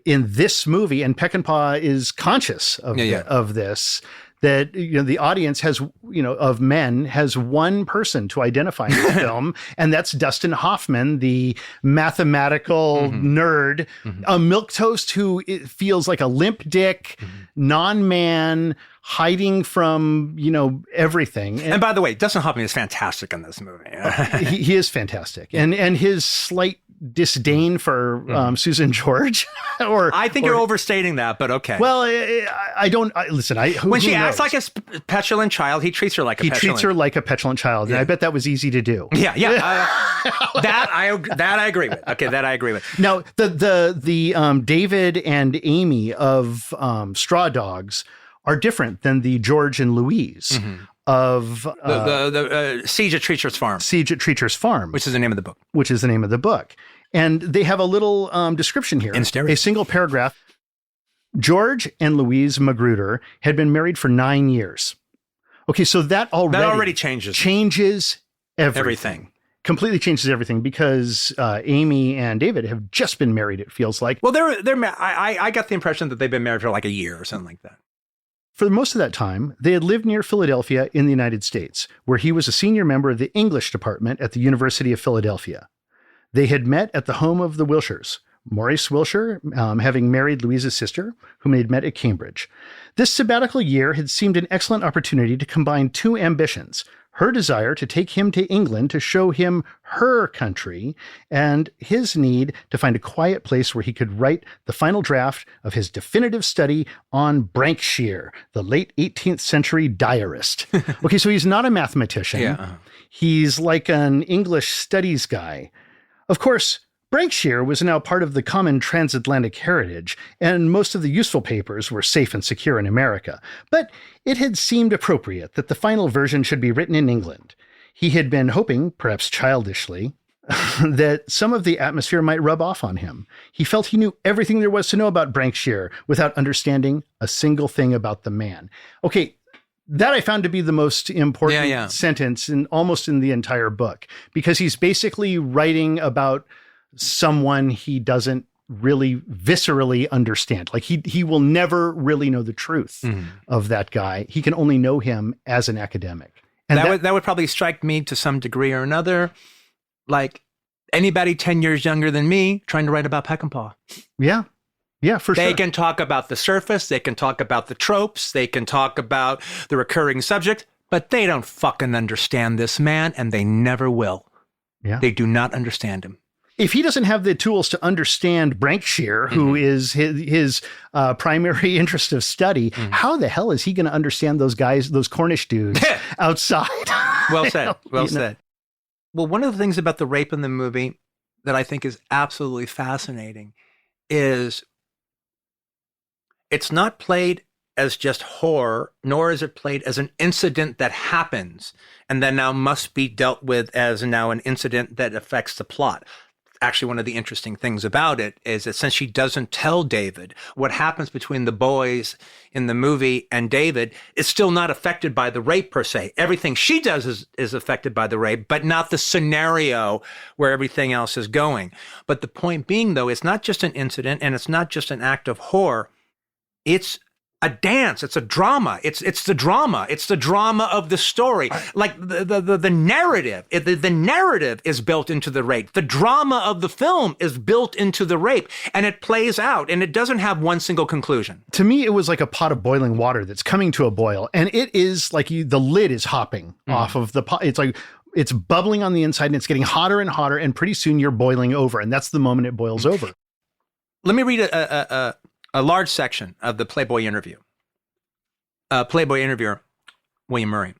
in this movie, and Peckinpah is conscious of this, that the audience has of men has one person to identify in the film, and that's Dustin Hoffman, the mathematical nerd, a milquetoast who feels like a limp dick, non-man, hiding from everything. And by the way, Dustin Hoffman is fantastic in this movie. he is fantastic, and his slight disdain for Susan George, I think you're overstating that, but okay. Well, I don't listen. When she acts like a petulant child, he treats her like a petulant child, and I bet that was easy to do. Yeah. That I agree with. Okay, that I agree with. Now, the David and Amy of Straw Dogs are different than the George and Louise of the Siege at Treacher's Farm. Siege at Treacher's Farm, which is the name of the book. And they have a little description here. In stereo. A single paragraph. George and Louise Magruder had been married for 9 years. Okay, so that already changes everything. Completely changes everything, because Amy and David have just been married, it feels like. Well, I got the impression that they've been married for like a year or something like that. For most of that time, they had lived near Philadelphia in the United States, where he was a senior member of the English department at the University of Philadelphia. They had met at the home of the Wilshires, Maurice Wilshire having married Louise's sister, whom they had met at Cambridge. This sabbatical year had seemed an excellent opportunity to combine two ambitions: her desire to take him to England to show him her country, and his need to find a quiet place where he could write the final draft of his definitive study on Brankshire, the late 18th century diarist. Okay, so he's not a mathematician. Yeah. He's like an English studies guy. Of course, Brankshire was now part of the common transatlantic heritage, and most of the useful papers were safe and secure in America. But it had seemed appropriate that the final version should be written in England. He had been hoping, perhaps childishly, that some of the atmosphere might rub off on him. He felt he knew everything there was to know about Brankshear without understanding a single thing about the man. Okay, that I found to be the most important sentence almost in the entire book, because he's basically writing about someone he doesn't really viscerally understand. Like he will never really know the truth of that guy. He can only know him as an academic. And that would probably strike me to some degree or another, like anybody 10 years younger than me trying to write about Peckinpah. Yeah. Yeah, for sure. They can talk about the surface. They can talk about the tropes. They can talk about the recurring subject, but they don't fucking understand this man, and they never will. Yeah. They do not understand him. If he doesn't have the tools to understand Brankshear, who is his primary interest of study, how the hell is he going to understand those guys, those Cornish dudes outside? Well said. Well said. Well, one of the things about the rape in the movie that I think is absolutely fascinating is it's not played as just horror, nor is it played as an incident that happens and then now must be dealt with as now an incident that affects the plot. Actually, one of the interesting things about it is that since she doesn't tell David what happens between the boys in the movie and David, is still not affected by the rape per se. Everything she does is affected by the rape, but not the scenario where everything else is going. But the point being, though, it's not just an incident and it's not just an act of horror. It's a dance. It's a drama. It's the drama. It's the drama of the story. Like the narrative. The narrative is built into the rape. The drama of the film is built into the rape, and it plays out, and it doesn't have one single conclusion. To me, it was like a pot of boiling water that's coming to a boil, and it is like the lid is hopping off of the pot. It's like it's bubbling on the inside, and it's getting hotter and hotter, and pretty soon you're boiling over, and that's the moment it boils over. Let me read a large section of the Playboy interview. Playboy interviewer, William Murray.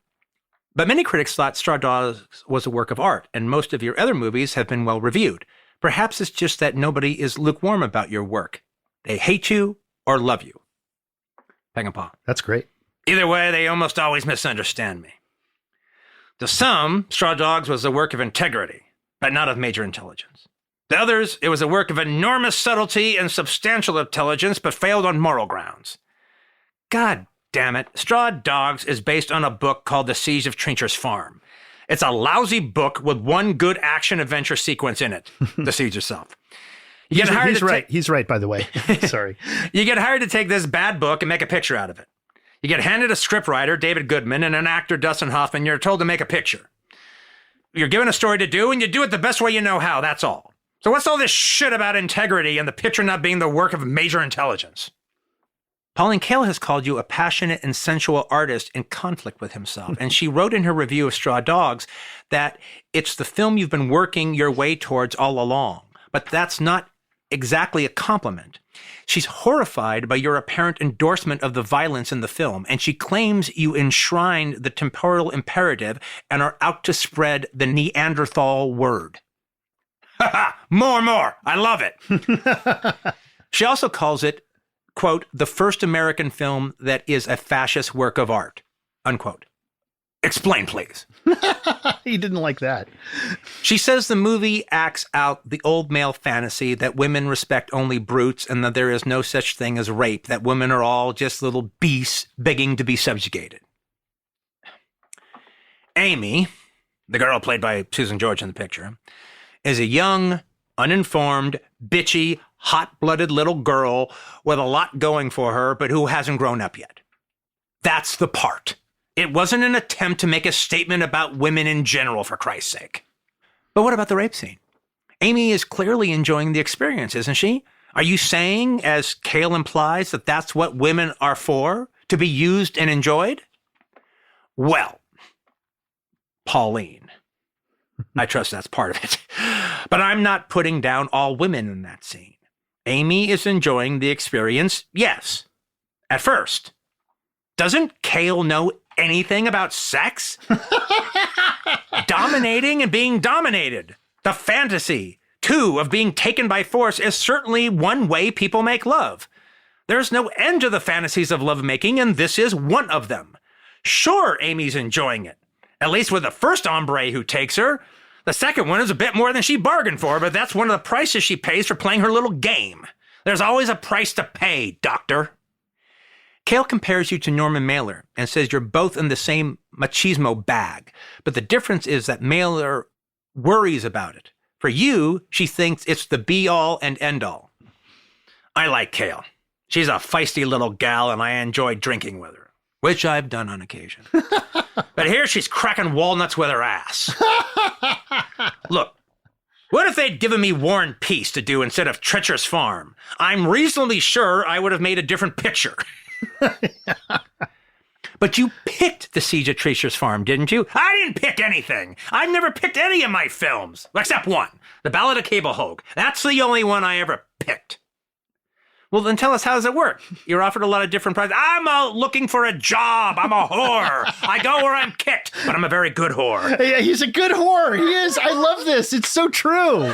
But many critics thought Straw Dogs was a work of art, and most of your other movies have been well reviewed. Perhaps it's just that nobody is lukewarm about your work. They hate you or love you. Peckinpah. That's great. Either way, they almost always misunderstand me. To some, Straw Dogs was a work of integrity, but not of major intelligence. To others, it was a work of enormous subtlety and substantial intelligence, but failed on moral grounds. God damn it, Straw Dogs is based on a book called The Siege of Trencher's Farm. It's a lousy book with one good action-adventure sequence in it, the siege itself. He's right. He's right, by the way. Sorry. You get hired to take this bad book and make a picture out of it. You get handed a scriptwriter, David Goodman, and an actor, Dustin Hoffman. You're told to make a picture. You're given a story to do, and you do it the best way you know how, that's all. So what's all this shit about integrity and the picture not being the work of major intelligence? Pauline Kael has called you a passionate and sensual artist in conflict with himself. And she wrote in her review of Straw Dogs that it's the film you've been working your way towards all along. But that's not exactly a compliment. She's horrified by your apparent endorsement of the violence in the film, and she claims you enshrined the temporal imperative and are out to spread the Neanderthal word. Ha ha! More! I love it! She also calls it, quote, the first American film that is a fascist work of art, unquote. Explain, please. He didn't like that. She says the movie acts out the old male fantasy that women respect only brutes and that there is no such thing as rape, that women are all just little beasts begging to be subjugated. Amy, the girl played by Susan George in the picture, is a young, uninformed, bitchy, hot-blooded little girl with a lot going for her, but who hasn't grown up yet. That's the part. It wasn't an attempt to make a statement about women in general, for Christ's sake. But what about the rape scene? Amy is clearly enjoying the experience, isn't she? Are you saying, as Kael implies, that that's what women are for? To be used and enjoyed? Well, Pauline, I trust that's part of it. But I'm not putting down all women in that scene. Amy is enjoying the experience, yes. At first. Doesn't Kael know anything about sex? Dominating and being dominated. The fantasy, too, of being taken by force is certainly one way people make love. There's no end to the fantasies of lovemaking, and this is one of them. Sure, Amy's enjoying it. At least with the first hombre who takes her. The second one is a bit more than she bargained for, but that's one of the prices she pays for playing her little game. There's always a price to pay, Doctor. Cale compares you to Norman Mailer and says you're both in the same machismo bag, but the difference is that Mailer worries about it. For you, she thinks it's the be-all and end-all. I like Cale. She's a feisty little gal, and I enjoy drinking with her, which I've done on occasion. But here she's cracking walnuts with her ass. Look, what if they'd given me War and Peace to do instead of Treacherous Farm? I'm reasonably sure I would have made a different picture. But you picked The Siege at Treacherous Farm, didn't you? I didn't pick anything. I've never picked any of my films, except one, The Ballad of Cable Hogue. That's the only one I ever picked. Well, then tell us, how does it work? You're offered a lot of different prizes. I'm out looking for a job. I'm a whore. I go where I'm kicked, but I'm a very good whore. Yeah, he's a good whore. He is. I love this. It's so true.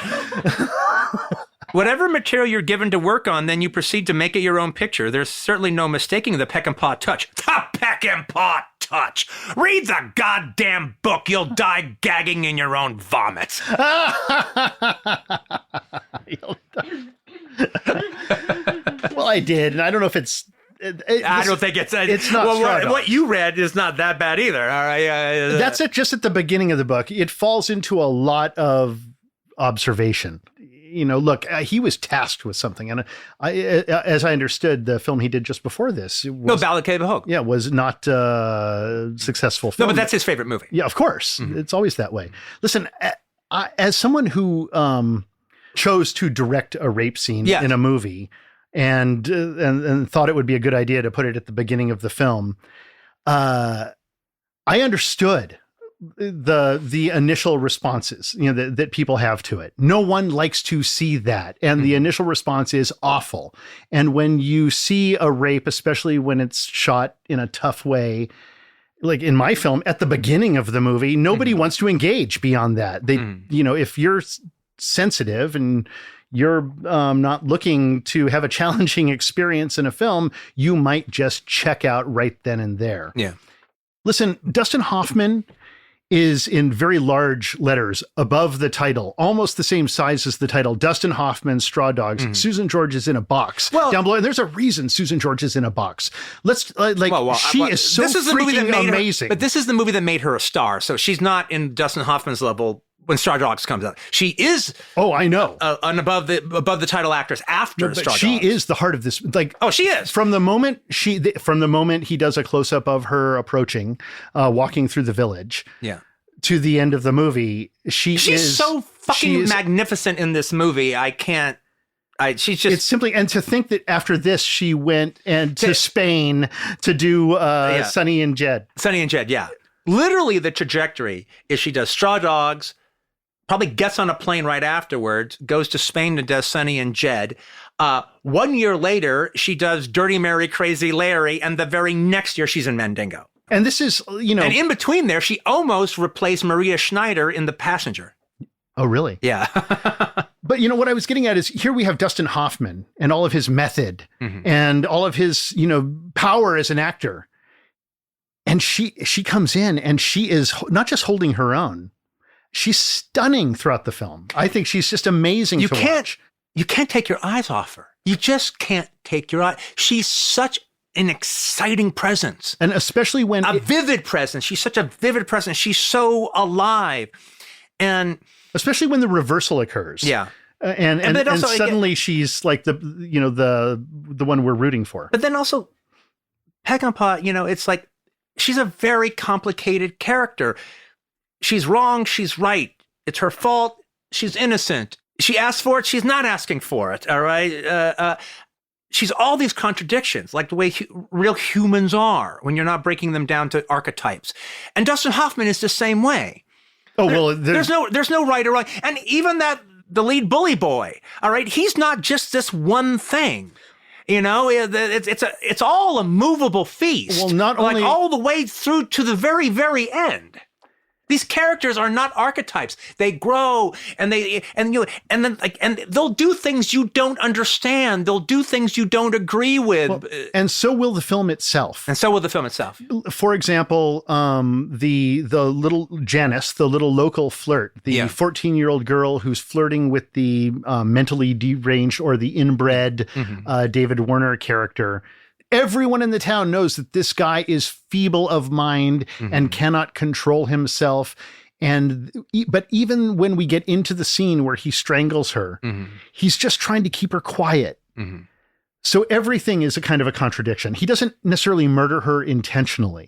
Whatever material you're given to work on, then you proceed to make it your own picture. There's certainly no mistaking the Peckinpah touch. The Peckinpah touch. Read the goddamn book. You'll die gagging in your own vomit. Well, I did, and I don't know if it's. I don't think it's not. Well, what you read is not that bad either. All right, that's it. Just at the beginning of the book, it falls into a lot of observation. You know, look, he was tasked with something, and as I understood, the film he did just before this, Ballad of Cable Hogue, was not successful film. No, but that's his favorite movie. Yeah, of course, it's always that way. Listen, as someone who chose to direct a rape scene in a movie, and thought it would be a good idea to put it at the beginning of the film, I understood the initial responses, that people have to it. No one likes to see that, and the initial response is awful. And when you see a rape, especially when it's shot in a tough way, like in my film, at the beginning of the movie, nobody wants to engage beyond that. They, if you're sensitive and you're not looking to have a challenging experience in a film, you might just check out right then and there. Yeah. Listen, Dustin Hoffman is in very large letters above the title, almost the same size as the title, Dustin Hoffman, Straw Dogs. Susan George is in a box down below. And there's a reason Susan George is in a box. She is so freaking amazing. But this is the movie that made her a star. So she's not in Dustin Hoffman's level when Straw Dogs comes out. She is. Oh, I know. An above the title actress after Straw Dogs. She is the heart of this. She is. From the moment he does a close up of her approaching, walking through the village. Yeah. To the end of the movie, she's so fucking magnificent in this movie. She's just. It's simply, and to think that after this she went to Spain to do Sonny and Jed. Sonny and Jed, yeah. Literally, the trajectory is she does Straw Dogs, probably gets on a plane right afterwards, goes to Spain and does Sonny and Jed. 1 year later, she does Dirty Mary, Crazy Larry, and the very next year she's in Mandingo. And this is, And in between there, she almost replaced Maria Schneider in The Passenger. Oh, really? Yeah. But what I was getting at is here we have Dustin Hoffman and all of his method and all of his, power as an actor. And she comes in and she is not just holding her own. She's stunning throughout the film. I think she's just amazing to watch. You can't take your eyes off her. You just can't take your eye. She's such an exciting presence. And especially when vivid presence. She's such a vivid presence. She's so alive. And especially when the reversal occurs. Yeah. And suddenly she's like the one we're rooting for. But then also Peckinpah, it's like she's a very complicated character. She's wrong. She's right. It's her fault. She's innocent. She asked for it. She's not asking for it. All right. She's all these contradictions, like the way real humans are when you're not breaking them down to archetypes. And Dustin Hoffman is the same way. Oh, well, there's no right or wrong. And even the lead bully boy, all right, he's not just this one thing. It's all a movable feast. Well, not only all the way through to the very, very end. These characters are not archetypes. They grow and they'll do things you don't understand. They'll do things you don't agree with. Well, and so will the film itself. For example, the little Janice, the little local flirt, the 14-year-old girl who's flirting with the mentally deranged or the inbred David Warner character. Everyone in the town knows that this guy is feeble of mind and cannot control himself. But even when we get into the scene where he strangles her, he's just trying to keep her quiet. So everything is a kind of a contradiction. He doesn't necessarily murder her intentionally.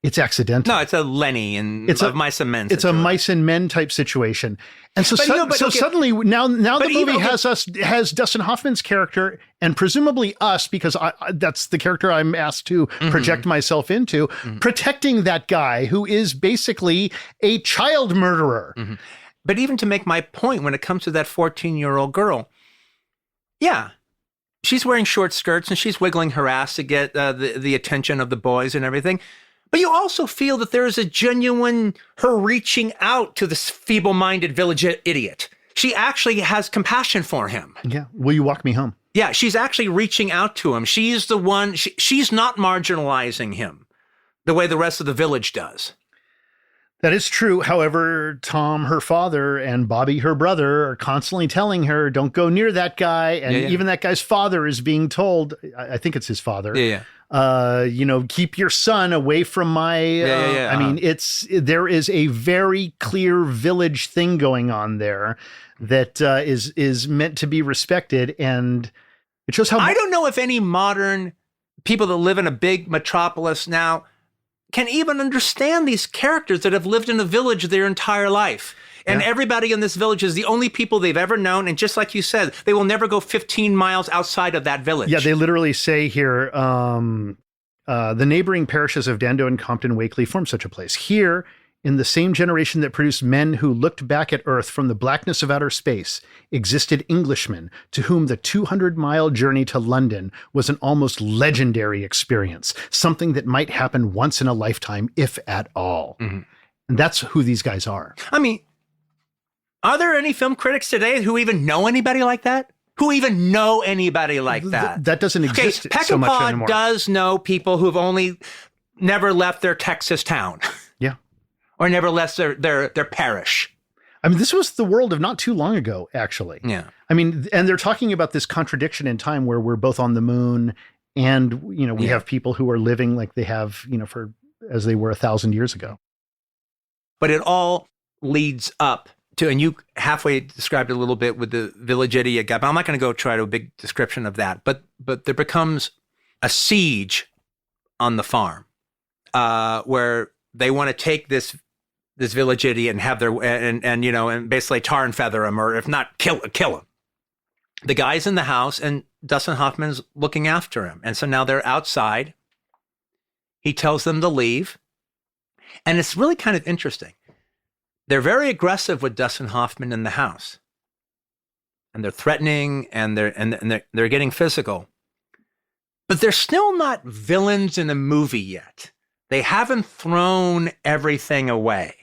It's accidental. No, it's a Lenny of Mice and Men. It's a Mice and Men type situation. And so, suddenly now the movie has Dustin Hoffman's character and presumably us, because that's the character I'm asked to project myself into, protecting that guy who is basically a child murderer. But even to make my point, when it comes to that 14-year-old girl, she's wearing short skirts and she's wiggling her ass to get the attention of the boys and everything. But you also feel that there is a genuine her reaching out to this feeble-minded village idiot. She actually has compassion for him. Yeah. Will you walk me home? Yeah, she's actually reaching out to him. She's the one, she's not marginalizing him the way the rest of the village does. That is true. However, Tom, her father, and Bobby, her brother, are constantly telling her, don't go near that guy. And even that guy's father is being told, I think it's his father, keep your son away from my, I mean, there is a very clear village thing going on there that is meant to be respected. And it shows how I don't know if any modern people that live in a big metropolis now can even understand these characters that have lived in a village their entire life. And everybody in this village is the only people they've ever known. And just like you said, they will never go 15 miles outside of that village. Yeah, they literally say here, the neighboring parishes of Dando and Compton Wakeley form such a place. Here, in the same generation that produced men who looked back at Earth from the blackness of outer space, existed Englishmen to whom the 200-mile journey to London was an almost legendary experience, something that might happen once in a lifetime, if at all. And that's who these guys are. I mean, are there any film critics today who even know anybody like that? Who even know anybody like that? That doesn't exist so much anymore. Peckinpah does know people who've only never left their Texas town. Yeah. Or never left their parish. I mean, this was the world of not too long ago, actually. Yeah. I mean, and they're talking about this contradiction in time where we're both on the moon and, we have people who are living like they have, as they were 1,000 years ago. But it all leads up to, and you halfway described it a little bit with the village idiot guy, but I'm not going to go try to a big description of that. But there becomes a siege on the farm where they want to take this village idiot and have and basically tar and feather him, or if not, kill him. The guy's in the house and Dustin Hoffman's looking after him. And so now they're outside. He tells them to leave. And it's really kind of interesting. They're very aggressive with Dustin Hoffman in the house. And they're threatening and they're getting physical. But they're still not villains in a movie yet. They haven't thrown everything away.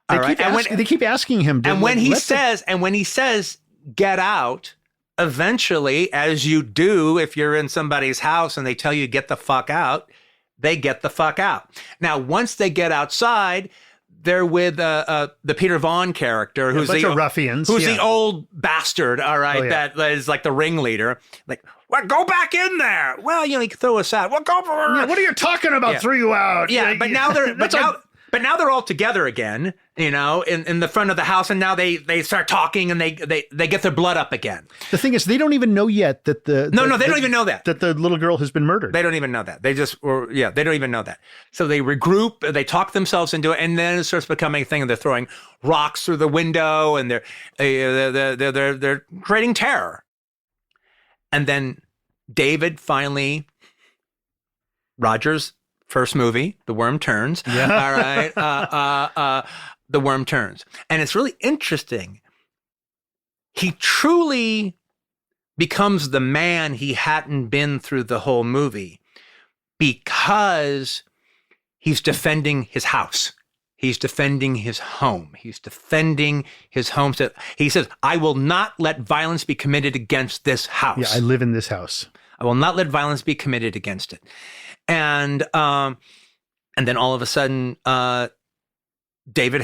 They keep asking him. And when he says, get out, eventually, as you do if you're in somebody's house and they tell you get the fuck out, they get the fuck out. Now, once they get outside, they're with the Peter Vaughn character, who's the ruffians, who's the old bastard. All right, that is like the ringleader. Like, well, go back in there. Well, you can throw us out. Well, go for it. Yeah, what are you talking about? Threw you out. Yeah, but now they're but now they're all together again, in the front of the house, and now they start talking and they get their blood up again. The thing is, they don't even know yet that they don't even know that the little girl has been murdered. They don't even know that. They don't even know that. So they regroup, they talk themselves into it, and then it starts becoming a thing. And they're throwing rocks through the window, and they're creating terror. And then David finally, Roger's first movie, The Worm Turns. Yeah. All right. The Worm Turns. And it's really interesting. He truly becomes the man he hadn't been through the whole movie because he's defending his house. He's defending his home. He's defending his home. He says, I will not let violence be committed against this house. Yeah, I live in this house. I will not let violence be committed against it. And then all of a sudden, David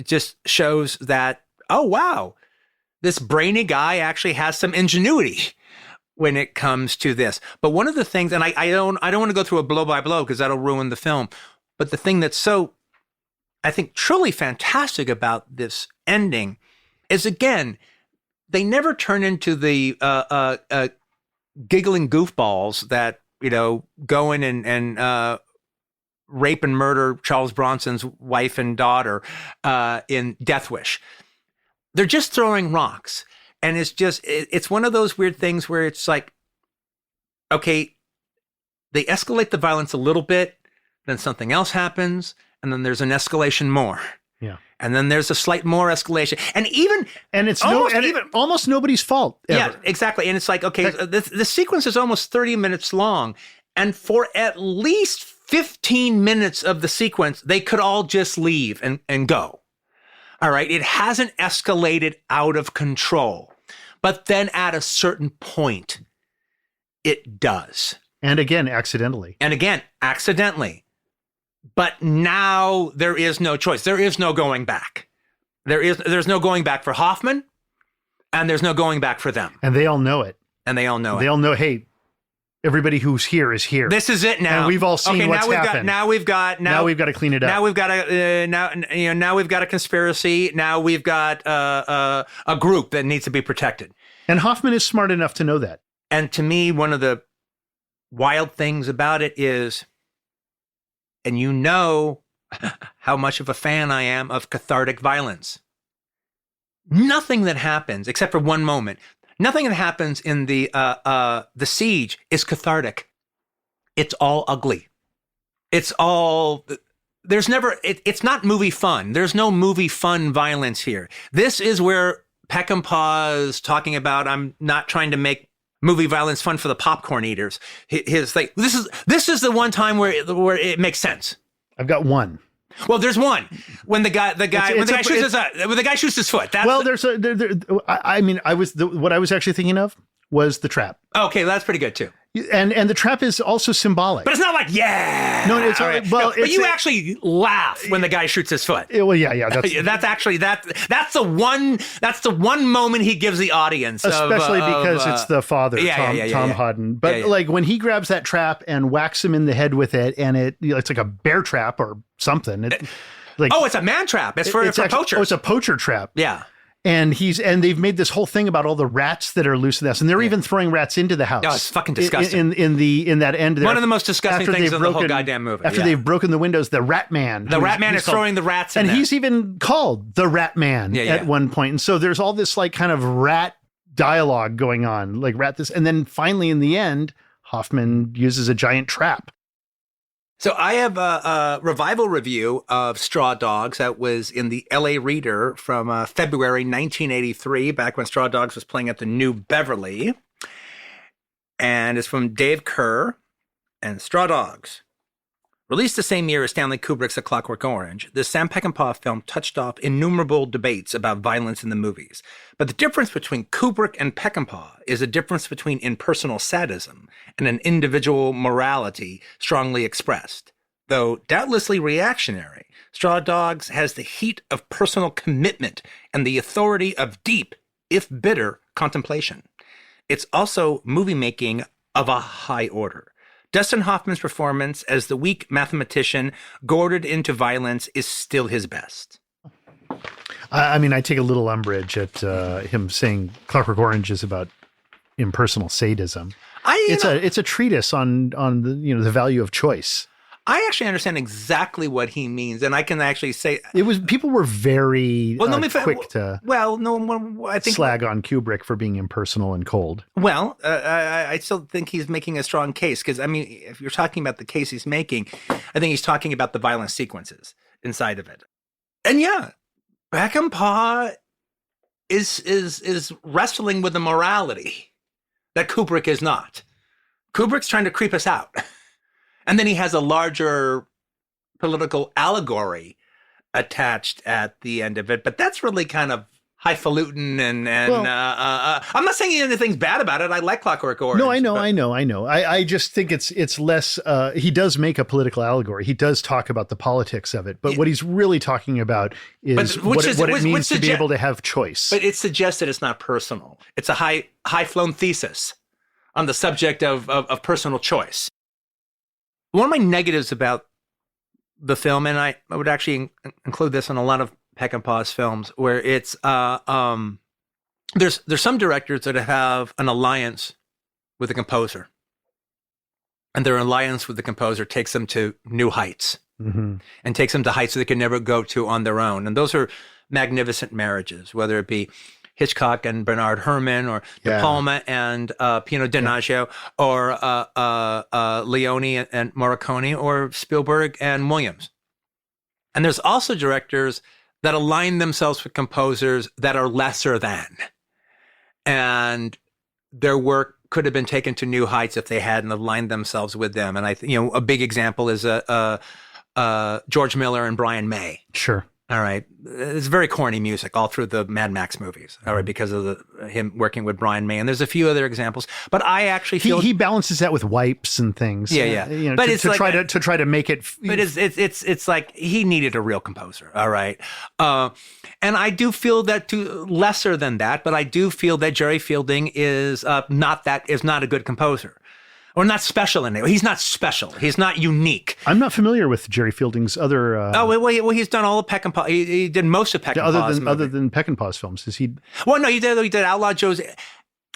just shows that, oh, wow, this brainy guy actually has some ingenuity when it comes to this. But one of the things, and I don't want to go through a blow by blow because that'll ruin the film. But the thing that's so, I think, truly fantastic about this ending is, again, they never turn into the giggling goofballs that, go in and rape and murder Charles Bronson's wife and daughter in Death Wish. They're just throwing rocks. And it's one of those weird things where it's like, okay, they escalate the violence a little bit, then something else happens, and then there's an escalation more. Yeah. And then there's a slight more escalation. And it's almost nobody's fault ever. Yeah, exactly. And it's like, okay, the sequence is almost 30 minutes long. And for at least 15 minutes of the sequence, they could all just leave and go. All right. It hasn't escalated out of control. But then at a certain point, it does. And again, accidentally. But now there is no choice. There is no going back. There's no going back for Hoffman, and there's no going back for them. And they all know it. They all know, hey, everybody who's here is here. This is it now. And we've all seen what's happened. Now we've got to clean it up. Now we've got now we've got a conspiracy. Now we've got a group that needs to be protected. And Hoffman is smart enough to know that. And to me, one of the wild things about it is, and how much of a fan I am of cathartic violence. Nothing that happens, except for one moment, nothing that happens in the siege is cathartic. It's all ugly. It's all, it's not movie fun. There's no movie fun violence here. This is where Peckinpah is talking about, I'm not trying to make movie violence fun for the popcorn eaters. His thing. This is the one time where it makes sense. I've got one. Well, there's one when the guy shoots his foot. What I was actually thinking of was the trap. Okay, that's pretty good too. And the trap is also symbolic. But it's not like, yeah. No, it's all right. Well, but you actually laugh when the guy shoots his foot. Well, yeah. That's actually that's the one moment he gives the audience, especially because it's the father, Tom Hodden. But like when he grabs that trap and whacks him in the head with it, and it's like a bear trap or something. It's a man trap. It's for poachers. Oh, it's a poacher trap. Yeah. And they've made this whole thing about all the rats that are loose in the house, and they're even throwing rats into the house. Oh, it's fucking disgusting. In that end, there, one of the most disgusting things in the whole goddamn movie. After they've broken the windows, the Rat Man. The Rat Man is throwing the rats in and there. He's even called the Rat Man at one point. And so there's all this like kind of rat dialogue going on, like rat this, and then finally in the end, Hoffman uses a giant trap. So I have a revival review of Straw Dogs that was in the LA Reader from February 1983, back when Straw Dogs was playing at the New Beverly. And it's from Dave Kerr. And Straw Dogs. Released the same year as Stanley Kubrick's A Clockwork Orange, the Sam Peckinpah film touched off innumerable debates about violence in the movies. But the difference between Kubrick and Peckinpah is a difference between impersonal sadism and an individual morality strongly expressed. Though doubtlessly reactionary, Straw Dogs has the heat of personal commitment and the authority of deep, if bitter, contemplation. It's also movie-making of a high order. Dustin Hoffman's performance as the weak mathematician goaded into violence is still his best. I mean, I take a little umbrage at him saying Clockwork Orange is about impersonal sadism. It's a treatise on the value of choice. I actually understand exactly what he means, and I can actually say people were very quick to I think slag on Kubrick for being impersonal and cold. Well, I still think he's making a strong case because, I mean, if you're talking about the case he's making, I think he's talking about the violent sequences inside of it. And yeah, Peckinpah is wrestling with the morality that Kubrick is not. Kubrick's trying to creep us out. And then he has a larger political allegory attached at the end of it. But that's really kind of highfalutin, and I'm not saying anything's bad about it. I like Clockwork Orange. No, I know. I just think it's less. He does make a political allegory. He does talk about the politics of it, but what he's really talking about is what it means to be able to have choice. But it suggests that it's not personal. It's a high-flown thesis on the subject of personal choice. One of my negatives about the film, and I would actually include this in a lot of Peckinpah's films, where it's there's some directors that have an alliance with the composer, and their alliance with the composer takes them to new heights, and takes them to heights they could never go to on their own. And those are magnificent marriages, whether it be Hitchcock and Bernard Herrmann, or De Palma and Pino Donaggio, or Leone and Morricone, or Spielberg and Williams. And there's also directors that align themselves with composers that are lesser than. And their work could have been taken to new heights if they hadn't aligned themselves with them. And a big example is George Miller and Brian May. Sure. All right. It's very corny music all through the Mad Max movies, all right, because of him working with Brian May. And there's a few other examples, but I actually feel he balances that with wipes and things. Yeah. But to try to make it. But it's like he needed a real composer. All right. And I do feel that to lesser than that, but I do feel that Jerry Fielding is not a good composer. Or not special in it. He's not special. He's not unique. I'm not familiar with Jerry Fielding's other. Well, he's done all of Peckinpah. He did most of Peckinpah's other than Peckinpah's films. Is he? Well, no, he did Outlaw Joe's.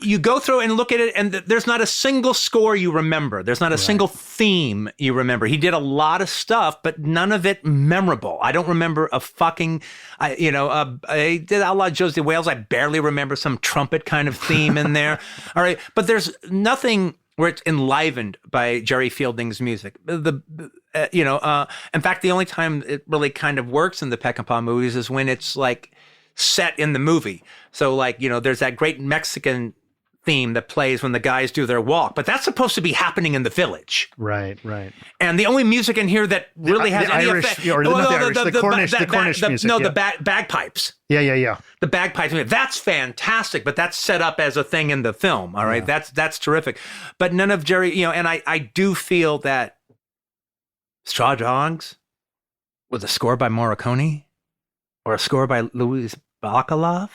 You go through and look at it, and there's not a single score you remember. There's not a single theme you remember. He did a lot of stuff, but none of it memorable. I don't remember a fucking. He did Outlaw Joe's The Whales. I barely remember some trumpet kind of theme in there. All right, but there's nothing where it's enlivened by Jerry Fielding's music. In fact, the only time it really kind of works in the Peckinpah movies is when it's like set in the movie. So there's that great Mexican theme that plays when the guys do their walk, but that's supposed to be happening in the village. Right. And the only music in here that really has any Irish, effect, the Cornish music. No, the bagpipes. Yeah. The bagpipes. That's fantastic, but that's set up as a thing in the film. All right. Yeah. That's terrific. But none of Jerry, and I do feel that Straw Dogs with a score by Morricone or a score by Louis Bacalov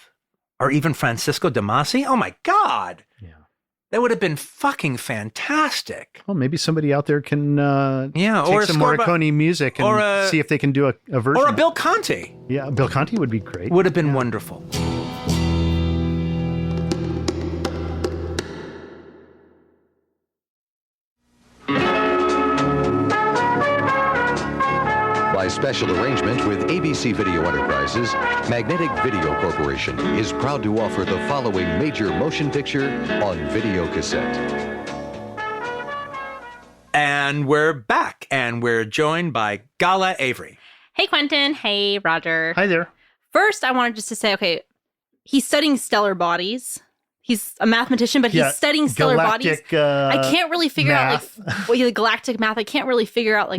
or even Francisco De Masi. Oh my God. Yeah. That would have been fucking fantastic. Well, maybe somebody out there can or take some Morricone music and see if they can do a version. Or a Bill Conti. Yeah, Bill Conti would be great. Would have been wonderful. By special arrangement with ABC Video Enterprises, Magnetic Video Corporation is proud to offer the following major motion picture on video cassette. And we're back, and we're joined by Gala Avery. Hey, Quentin. Hey, Roger. Hi there. First, I wanted just to say, okay, he's studying stellar bodies. He's a mathematician, but he's studying stellar bodies. I can't really figure out the galactic math. I can't really figure out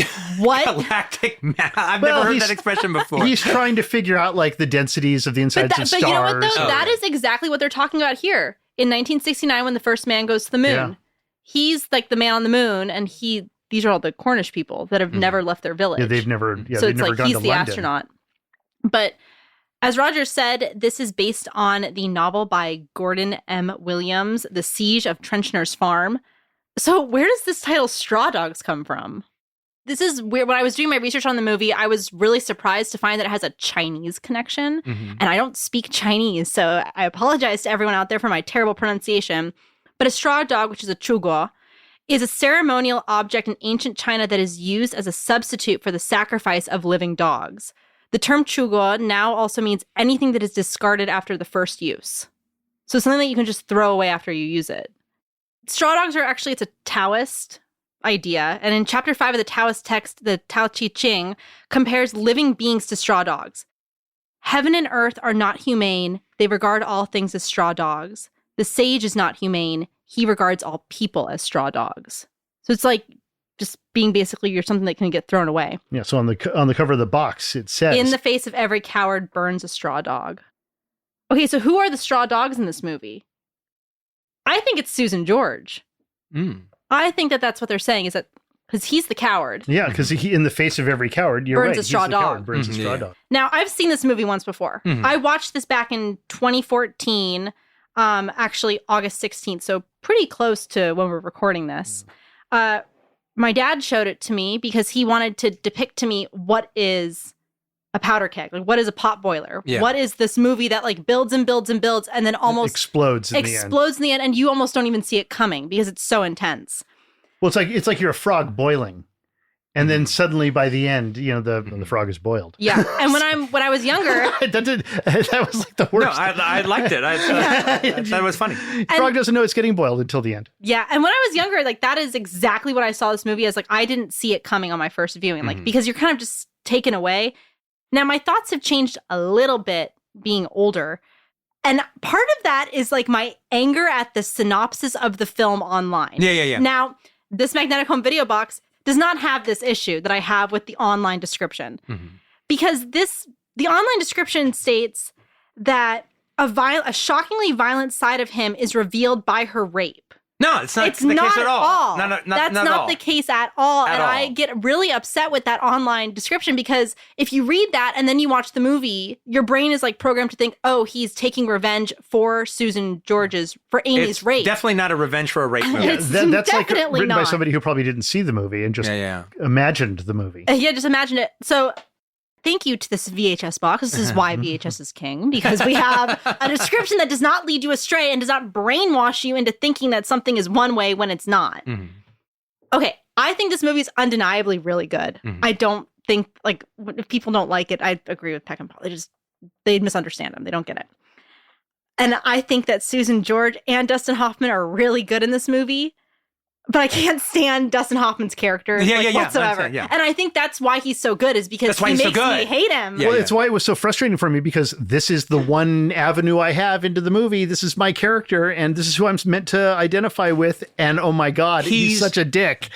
what galactic math. I've never heard that expression before. He's trying to figure out the densities of the insides of stars. But you know what though? That is exactly what they're talking about here. In 1969, when the first man goes to the moon, he's the man on the moon, and these are all the Cornish people that have never left their village. Yeah, they've never. Yeah, so they've it's never gone he's to the London. Astronaut, but. As Roger said, this is based on the novel by Gordon M. Williams, The Siege of Trenchner's Farm. So where does this title Straw Dogs come from? This is weird. When I was doing my research on the movie, I was really surprised to find that it has a Chinese connection. Mm-hmm. And I don't speak Chinese, so I apologize to everyone out there for my terrible pronunciation. But a straw dog, which is a chuguo, is a ceremonial object in ancient China that is used as a substitute for the sacrifice of living dogs. The term chuguo now also means anything that is discarded after the first use. So something that you can just throw away after you use it. Straw dogs it's a Taoist idea. And in chapter 5 of the Taoist text, the Tao Te Ching compares living beings to straw dogs. Heaven and earth are not humane. They regard all things as straw dogs. The sage is not humane. He regards all people as straw dogs. So it's just being basically you're something that can get thrown away. Yeah. So on the cover of the box, it says, "In the face of every coward burns a straw dog." Okay, so who are the straw dogs in this movie? I think it's Susan George. I think that's what they're saying, is that because he's the coward. Yeah, because he, in the face of every coward, you're burns right. A straw he's the dog. Coward, burns a straw dog. Now, I've seen this movie once before. I watched this back in 2014, actually August 16th, so pretty close to when we're recording this. My dad showed it to me because he wanted to depict to me what is a powder keg, like what is a pot boiler? Yeah. What is this movie that like builds and builds and builds and then almost explodes in the end, and you almost don't even see it coming because it's so intense. Well, it's like you're a frog boiling, and then suddenly by the end, the frog is boiled. Yeah, and when I was younger, that was like the worst. No, I liked it. That was funny. Frog doesn't know it's getting boiled until the end. Yeah, and when I was younger, like that is exactly what I saw this movie as. Like I didn't see it coming on my first viewing, like because you're kind of just taken away. Now, my thoughts have changed a little bit being older. And part of that is like my anger at the synopsis of the film online. Yeah. Now, this magnetic home video box does not have this issue that I have with the online description. Because the online description states that a shockingly violent side of him is revealed by her rape. No, it's not the case at all. That's not not the case at all. At and all. I get really upset with that online description because if you read that and then you watch the movie, your brain is like programmed to think, oh, he's taking revenge for for Amy's rape. Definitely not a revenge for a rape movie. It's That's like definitely written by not. somebody who probably didn't see the movie and just imagined the movie. Yeah, just imagine it. So thank you to this VHS box. This is why VHS is king, because we have a description that does not lead you astray and does not brainwash you into thinking that something is one way when it's not. Okay, I think this movie is undeniably really good. I don't think, like, if people don't like it, I agree with Peckinpah. They misunderstand him. They don't get it. And I think that Susan George and Dustin Hoffman are really good in this movie. But I can't stand Dustin Hoffman's character whatsoever. Yeah. And I think that's why he's so good, is because he makes me hate him. Well, it's why it was so frustrating for me, because this is the one avenue I have into the movie. This is my character, and this is who I'm meant to identify with. And oh my God, he's such a dick.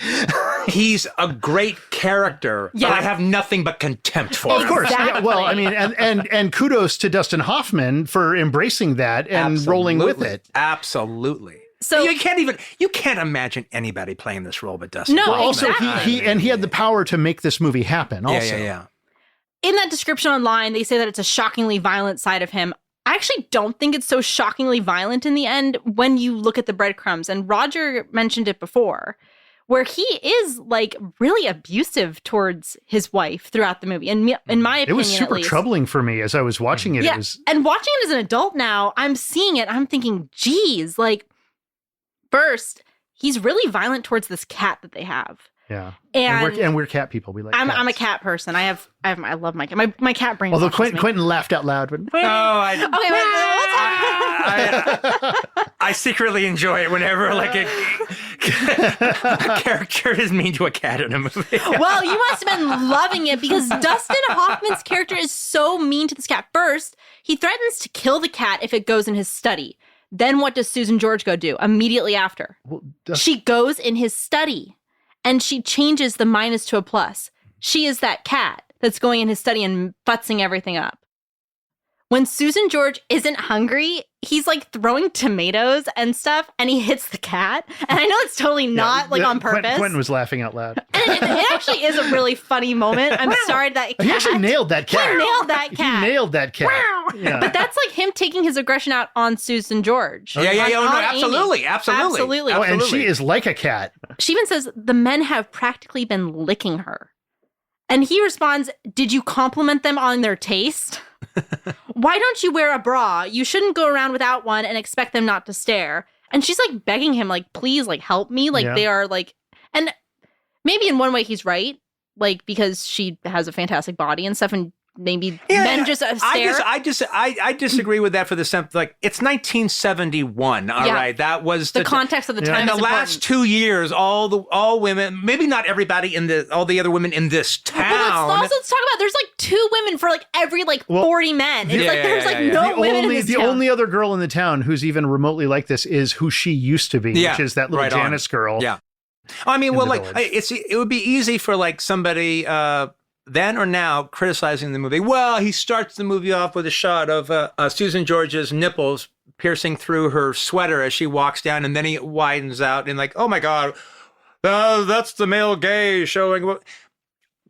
He's a great character, but I have nothing but contempt for him. Of course. Yeah, well, I mean, and kudos to Dustin Hoffman for embracing that and rolling with it. Absolutely. So you can't imagine anybody playing this role but Dustin. No, also exactly. he had the power to make this movie happen. Also, Yeah. In that description online, they say that it's a shockingly violent side of him. I actually don't think it's so shockingly violent in the end when you look at the breadcrumbs. And Roger mentioned it before, where he is like really abusive towards his wife throughout the movie. And in my opinion, it was super at least, troubling for me as I was watching it. Yeah, It was... and watching it as an adult now, I'm seeing it. I'm thinking, geez, like, first, he's really violent towards this cat that they have. Yeah, and we're cat people. We like. I'm a cat person. I love my cat. My cat brain. Although Quentin laughed out loud when. I secretly enjoy it whenever like a character is mean to a cat in a movie. Well, you must have been loving it because Dustin Hoffman's character is so mean to this cat. First, he threatens to kill the cat if it goes in his study. Then what does Susan George go do immediately after? She goes in his study and she changes the minus to a plus. She is that cat that's going in his study and futzing everything up. When Susan George isn't hungry, he's like throwing tomatoes and stuff and he hits the cat. And I know it's totally not on purpose. Quentin was laughing out loud. And it actually is a really funny moment. I'm sorry that cat. He actually nailed that cat. He nailed that cat. He nailed that cat. Yeah. But that's like him taking his aggression out on Susan George. Absolutely. Oh, and she is like a cat. She even says the men have practically been licking her. And he responds, "Did you compliment them on their taste? Why don't you wear a bra? You shouldn't go around without one and expect them not to stare." And she's like begging him, like, please, like, help me. Like, they are like, and maybe in one way he's right, like, because she has a fantastic body and stuff, and maybe men just stare. I disagree with that for the sense, like, it's 1971, all right? That was the context of the time. In the last 2 years, all women, maybe not everybody all the other women in this town. Well, let's talk about, there's like 2 women for like every 40 men. It's there's no women in this the town. only other girl in the town who's even remotely like this is who she used to be, which is that little Janice girl. Yeah. I mean, in well, the like village. it would be easy for like somebody then or now criticizing the movie. Well, he starts the movie off with a shot of Susan George's nipples piercing through her sweater as she walks down, and then he widens out and like, oh my God, that's the male gaze showing.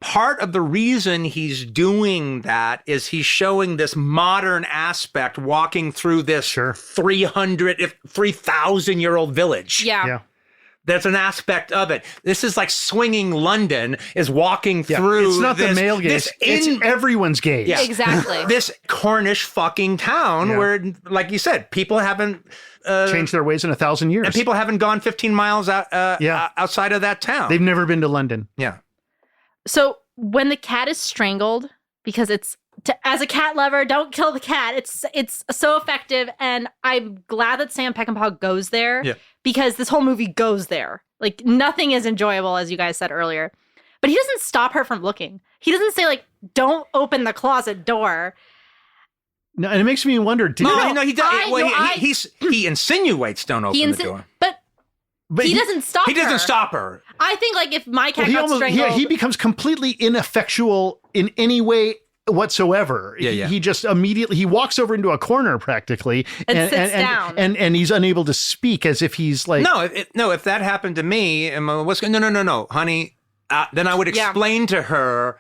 Part of the reason he's doing that is he's showing this modern aspect walking through this 3,000-year-old village. Yeah. There's an aspect of it. This is like swinging London is walking through. It's not the male gaze. It's everyone's gaze. Yeah. Exactly. This Cornish fucking town where, like you said, people haven't changed their ways in 1,000 years. And people haven't gone 15 miles outside of that town. They've never been to London. Yeah. So when the cat is strangled, because as a cat lover, don't kill the cat. It's so effective, and I'm glad that Sam Peckinpah goes there because this whole movie goes there. Like nothing is enjoyable, as you guys said earlier. But he doesn't stop her from looking. He doesn't say like, "Don't open the closet door." No, and it makes me wonder. He does. He insinuates, "Don't open the door." But he doesn't stop her. He doesn't stop her. I think like if my cat got strangled, he becomes completely ineffectual in any way whatsoever. Yeah. He just immediately he walks over into a corner practically and sits down and he's unable to speak as if he's like if that happened to me, no, honey, then I would explain to her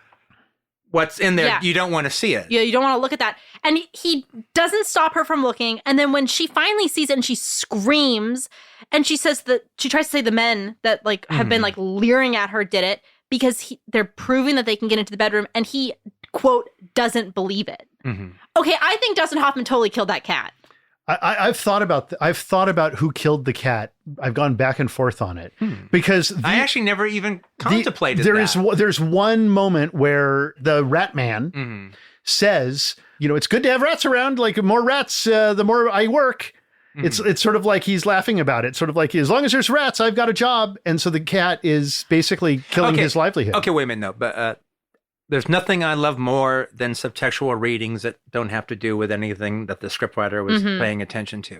what's in there. You don't want to see it. Yeah, you don't want to look at that. And he doesn't stop her from looking. And then when she finally sees it and she screams and she says that she tries to say the men that like have been like leering at her did it because they're proving that they can get into the bedroom, and he, quote, doesn't believe it. Okay, I think Dustin Hoffman totally killed that cat. I've thought about who killed the cat. I've gone back and forth on it because I actually never even contemplated that. There's one moment where the rat man says, it's good to have rats around. Like more rats, the more I work. It's sort of like he's laughing about it. Sort of like, as long as there's rats, I've got a job. And so the cat is basically killing his livelihood. Okay, wait a minute. No, but there's nothing I love more than subtextual readings that don't have to do with anything that the scriptwriter was paying attention to.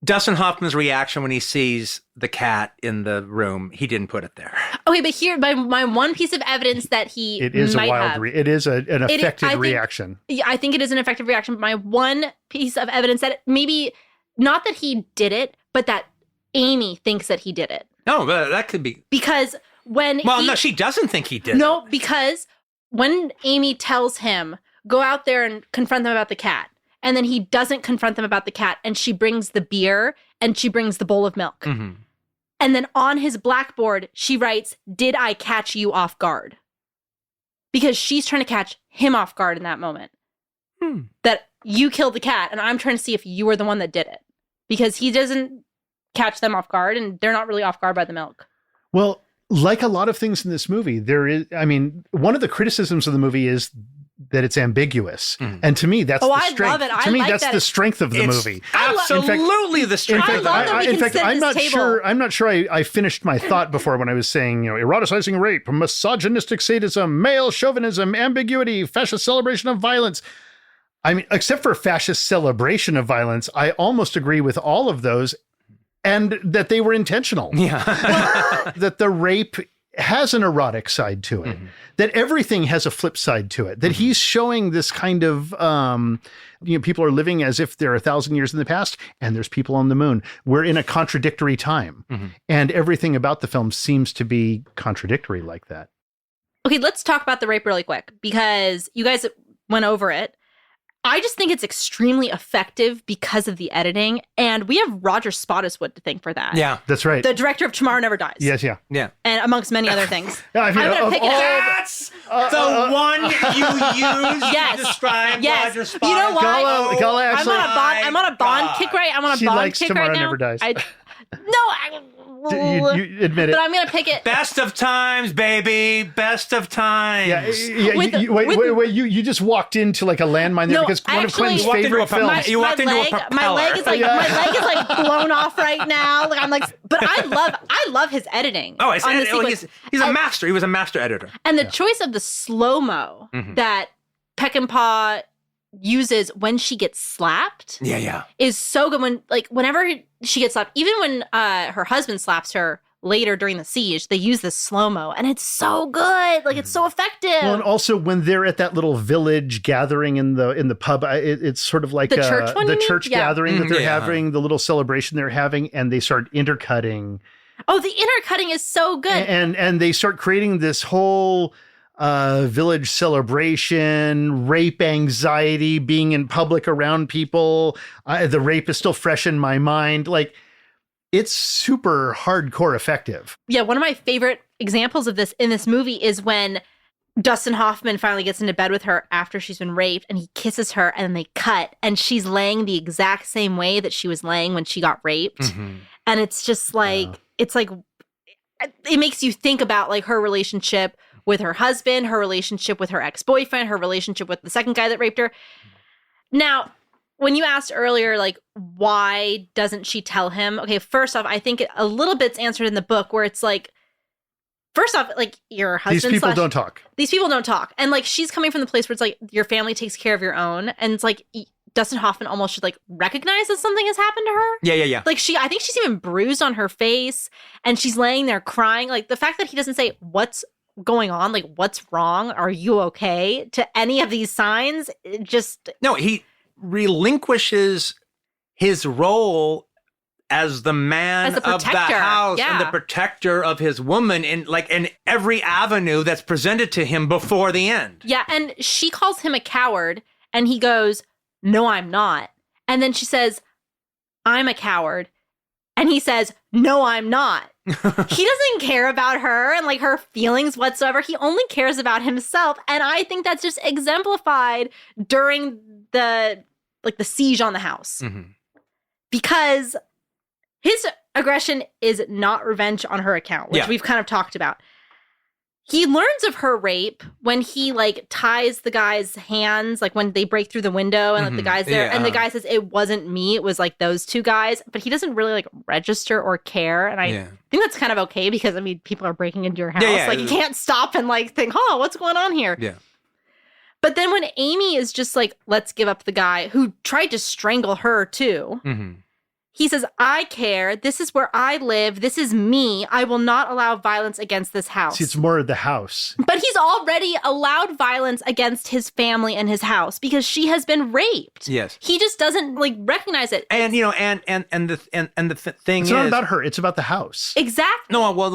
Dustin Hoffman's reaction when he sees the cat in the room, he didn't put it there. Okay, but here, my one piece of evidence that he it is might a wild have, it is an effective reaction. I think it is an effective reaction. But my one piece of evidence that maybe not that he did it, but that Amy thinks that he did it. No, but that could be because when no, she doesn't think he did. No, because when Amy tells him, go out there and confront them about the cat, and then he doesn't confront them about the cat, and she brings the beer and she brings the bowl of milk. And then on his blackboard, she writes, "Did I catch you off guard?" Because she's trying to catch him off guard in that moment. That you killed the cat, and I'm trying to see if you were the one that did it. Because he doesn't catch them off guard, and they're not really off guard by the milk. Well, like a lot of things in this movie, one of the criticisms of the movie is that it's ambiguous. And to me, that's the strength. I love it. To me, that's the strength of the movie. Absolutely the strength. In fact, I'm not sure I finished my thought before when I was saying, eroticizing rape, misogynistic sadism, male chauvinism, ambiguity, fascist celebration of violence. I mean, except for fascist celebration of violence, I almost agree with all of those, and that they were intentional. Yeah. That the rape has an erotic side to it, that everything has a flip side to it, that he's showing this kind of, people are living as if they're 1,000 years in the past and there's people on the moon. We're in a contradictory time. And everything about the film seems to be contradictory like that. Okay, let's talk about the rape really quick because you guys went over it. I just think it's extremely effective because of the editing, and we have Roger Spottiswoode to thank for that. Yeah, that's right. The director of Tomorrow Never Dies. Yes, yeah. And amongst many other things. I'm gonna pick it. That's the one you use to describe Roger Spottiswoode. You know why? Gala actually, I'm on a Bond kick right. I'm on a she Bond likes kick Tomorrow right now. Never Dies. You admit it. But I'm going to pick it. Best of times, baby. Best of times. Wait. You just walked into like a landmine there because one of Quentin's favorite films. You walked into a propeller. My leg is like blown off right now. Like I'm like, but I love his editing. Oh, he's a master. He was a master editor. And the choice of the slow-mo that Peckinpah uses when she gets slapped is so good. Whenever she gets slapped, even when her husband slaps her, later during the siege, they use this slow-mo, and it's so good. Like, it's so effective. Well, and also when they're at that little village gathering in the pub, it's sort of like the church one, the church gathering that they're having, the little celebration they're having, and they start intercutting. Oh, the intercutting is so good. And they start creating this whole village celebration, rape anxiety, being in public around people. The rape is still fresh in my mind. Like, it's super hardcore effective. Yeah, one of my favorite examples of this in this movie is when Dustin Hoffman finally gets into bed with her after she's been raped, and he kisses her, and then they cut, and she's laying the exact same way that she was laying when she got raped. Mm-hmm. And it's just like, it's like, it makes you think about like her relationship with her husband, her relationship with her ex-boyfriend, her relationship with the second guy that raped her. Now, when you asked earlier, like, why doesn't she tell him? Okay, first off, I think a little bit's answered in the book where it's like, first off, like, your husband. These people don't talk. These people don't talk. And like, she's coming from the place where it's like, your family takes care of your own. And it's like, Dustin Hoffman almost should like recognize that something has happened to her. Yeah. Like, I think she's even bruised on her face, and she's laying there crying. Like, the fact that he doesn't say, what's going on? Like, what's wrong? Are you okay? To any of these signs, it just. No, he relinquishes his role as the man of the house and the protector of his woman in every avenue that's presented to him before the end. Yeah, and she calls him a coward, and he goes, "No, I'm not." And then she says, "I'm a coward." And he says, "No, I'm not." He doesn't care about her and like her feelings whatsoever. He only cares about himself. And I think that's just exemplified during the siege on the house. Mm-hmm. Because his aggression is not revenge on her account, which we've kind of talked about. He learns of her rape when he like ties the guy's hands, like when they break through the window and like the guy's there. And the guy says, "It wasn't me, it was like those two guys." But he doesn't really like register or care. And I think that's kind of okay because, I mean, people are breaking into your house. Like, you can't stop and like think, "Oh, what's going on here?" Yeah. But then when Amy is just like, "Let's give up the guy who tried to strangle her too." Mm-hmm. He says, "I care. This is where I live. This is me. I will not allow violence against this house." See, it's more of the house. But he's already allowed violence against his family and his house because she has been raped. Yes. He just doesn't like recognize it. And you know, and the thing it's is, not about her. It's about the house. Exactly. No, well,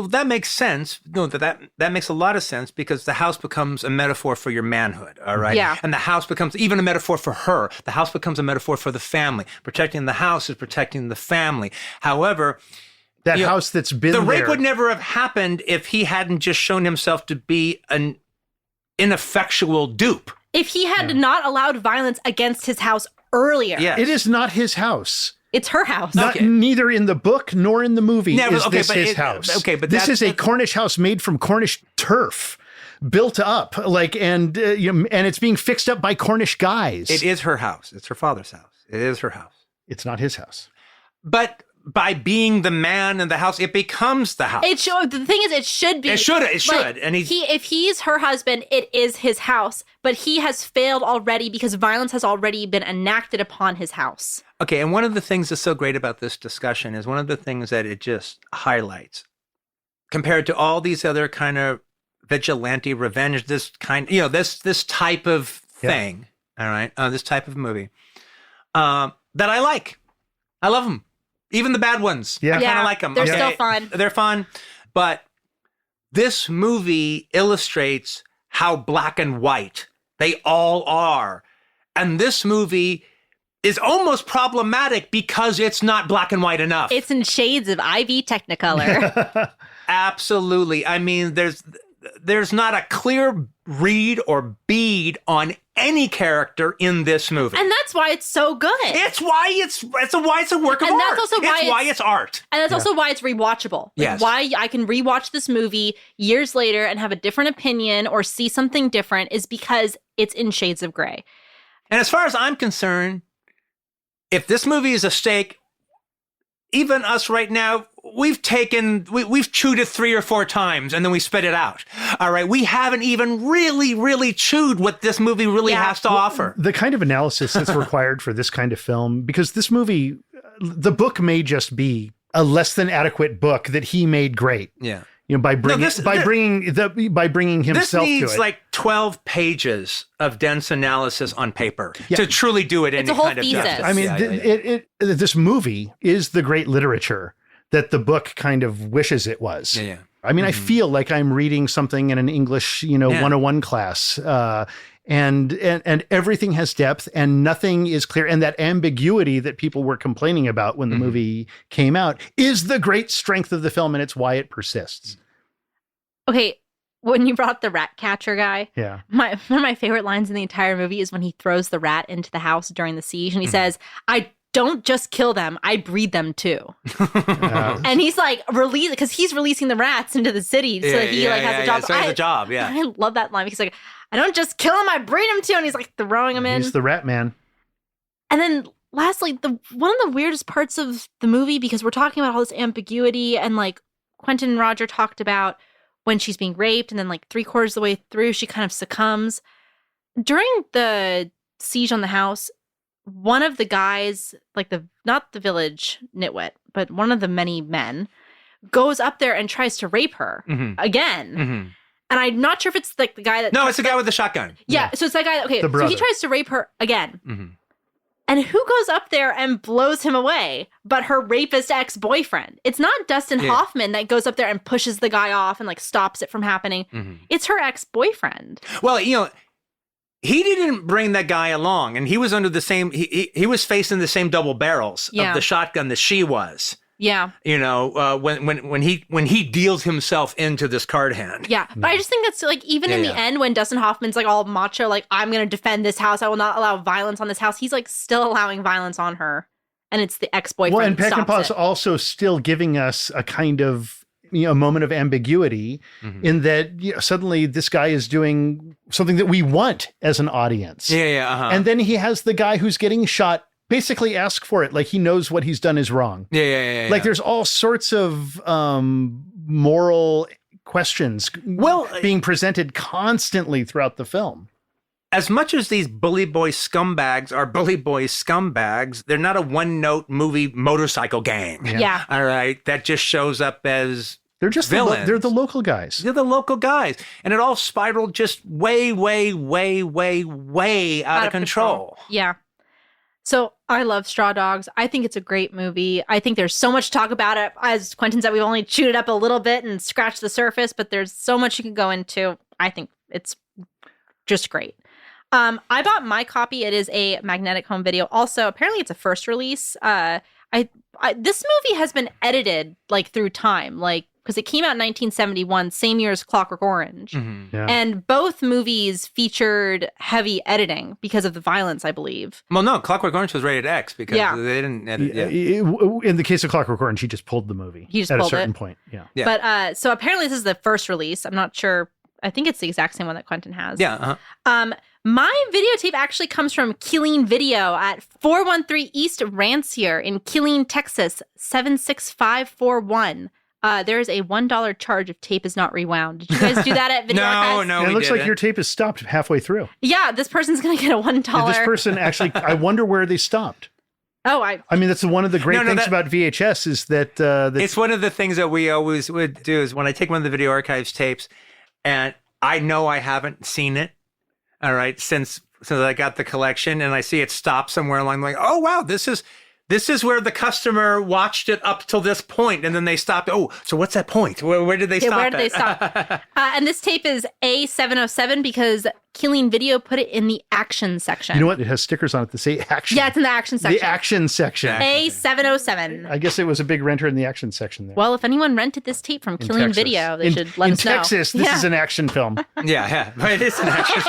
that makes sense. No, that makes a lot of sense because the house becomes a metaphor for your manhood. All right. Yeah. And the house becomes even a metaphor for her. The house becomes a metaphor for the family. Protecting the house is protecting the family. However, that house that's been the there. rape would never have happened if he hadn't just shown himself to be an ineffectual dupe. If he had not allowed violence against his house earlier. Yes. It is not his house. It's her house. Neither in the book nor in the movie is this but his house. Okay, but this is a Cornish house made from Cornish turf, built up and it's being fixed up by Cornish guys. It is her house. It's her father's house. It is her house. It's not his house. But by being the man in the house, it becomes the house. It should. The thing is, it should be. It should. Like, and if he's her husband, it is his house. But he has failed already because violence has already been enacted upon his house. Okay, and one of the things that's so great about this discussion is one of the things that it just highlights, compared to all these other kind of vigilante revenge, this type of thing. All right, this type of movie that I like. I love them. Even the bad ones. Yeah. I kind of like them. They're still fun. They're fun. But this movie illustrates how black and white they all are. And this movie is almost problematic because it's not black and white enough. It's in shades of IB Technicolor. Absolutely. I mean, there's not a clear read or bead on any character in this movie. And that's why it's so good. It's why it's a work of art. That's also why it's art. And that's also why it's rewatchable. Yes. Why I can rewatch this movie years later and have a different opinion or see something different is because it's in shades of gray. And as far as I'm concerned, if this movie is a steak, even us right now, we've chewed it 3 or 4 times and then we spit it out. All right. We haven't even really chewed what this movie really has to offer. The kind of analysis that's required for this kind of film, because this movie, the book may just be a less than adequate book that he made great. Yeah. You know, by bringing himself this needs to it. like 12 pages of dense analysis on paper to truly do it It's any a whole kind of thesis. justice. I mean, this movie is the great literature that the book kind of wishes it was. Yeah. I mean, I feel like I'm reading something in an English, 101 class, and everything has depth and nothing is clear. And that ambiguity that people were complaining about when the movie came out is the great strength of the film, and it's why it persists. Okay, when you brought up the rat catcher guy, one of my favorite lines in the entire movie is when he throws the rat into the house during the siege, and he says, "I don't just kill them, I breed them too." And he's like, because he's releasing the rats into the city so that he has a job. So he has a job, I love that line because like, I don't just kill them, I breed them too. And he's like throwing them in. He's the rat man. And then lastly, one of the weirdest parts of the movie, because we're talking about all this ambiguity, and like Quentin and Roger talked about when she's being raped, and then like 3/4 of the way through, she kind of succumbs. During the siege on the house, one of the guys, like not the village nitwit, but one of the many men, goes up there and tries to rape her again. And I'm not sure if it's like the guy that... No, it's the guy with the shotgun. Yeah, so it's that guy. Okay, so he tries to rape her again. And who goes up there and blows him away but her rapist ex-boyfriend? It's not Dustin Hoffman that goes up there and pushes the guy off and like stops it from happening. It's her ex-boyfriend. Well, he didn't bring that guy along, and he was under the same, he was facing the same double barrels of the shotgun that she was. Yeah. When he deals himself into this card hand. Yeah. But I just think that's like, even in the end, when Dustin Hoffman's like all macho, like, I'm going to defend this house, I will not allow violence on this house, he's like still allowing violence on her. And it's the ex-boyfriend. Well, and Peckinpah's also still giving us a kind of, a moment of ambiguity in that suddenly this guy is doing something that we want as an audience. And then he has the guy who's getting shot basically ask for it. Like he knows what he's done is wrong. Like there's all sorts of moral questions being presented constantly throughout the film. As much as these bully boy scumbags are bully boy scumbags, they're not a one-note movie motorcycle gang. Yeah. All right. That just shows up as they're just villains. They're the local guys. They're the local guys. And it all spiraled just way, way, way, way, way out of control. Yeah. So I love Straw Dogs. I think it's a great movie. I think there's so much to talk about it. As Quentin said, we've only chewed it up a little bit and scratched the surface, but there's so much you can go into. I think it's just great. I bought my copy. It is a magnetic home video. Also, apparently it's a first release. This movie has been edited like through time, like because it came out in 1971, same year as Clockwork Orange. And both movies featured heavy editing because of the violence, I believe. Well, no, Clockwork Orange was rated X because they didn't edit. In the case of Clockwork Orange, he just pulled the movie at a certain point. But so apparently this is the first release. I'm not sure. I think it's the exact same one that Quentin has. My videotape actually comes from Killeen Video at 413 East Rancier in Killeen, Texas, 76541. There is a $1 charge if tape is not rewound. Did you guys do that at Video Archives? No, it looks like your tape is stopped halfway through. Yeah, this person's going to get a $1. This person actually, I wonder where they stopped. I mean, that's one of the great things about VHS is that... it's one of the things that we always would do is when I take one of the Video Archives tapes and I know I haven't seen it, all right, since I got the collection and I see it stop somewhere along the line, oh, wow, this is where the customer watched it up till this point, and then they stopped. Oh, so what's that point? Where did they stop? Where did they stop? And this tape is A707 because Killeen Video put it in the action section. You know what? It has stickers on it that say action. Yeah, it's in the action section. The action section. A707. I guess it was a big renter in the action section there. Well, if anyone rented this tape from Killeen Video, they should let us know. In Texas, this is an action film. Yeah, it is an action.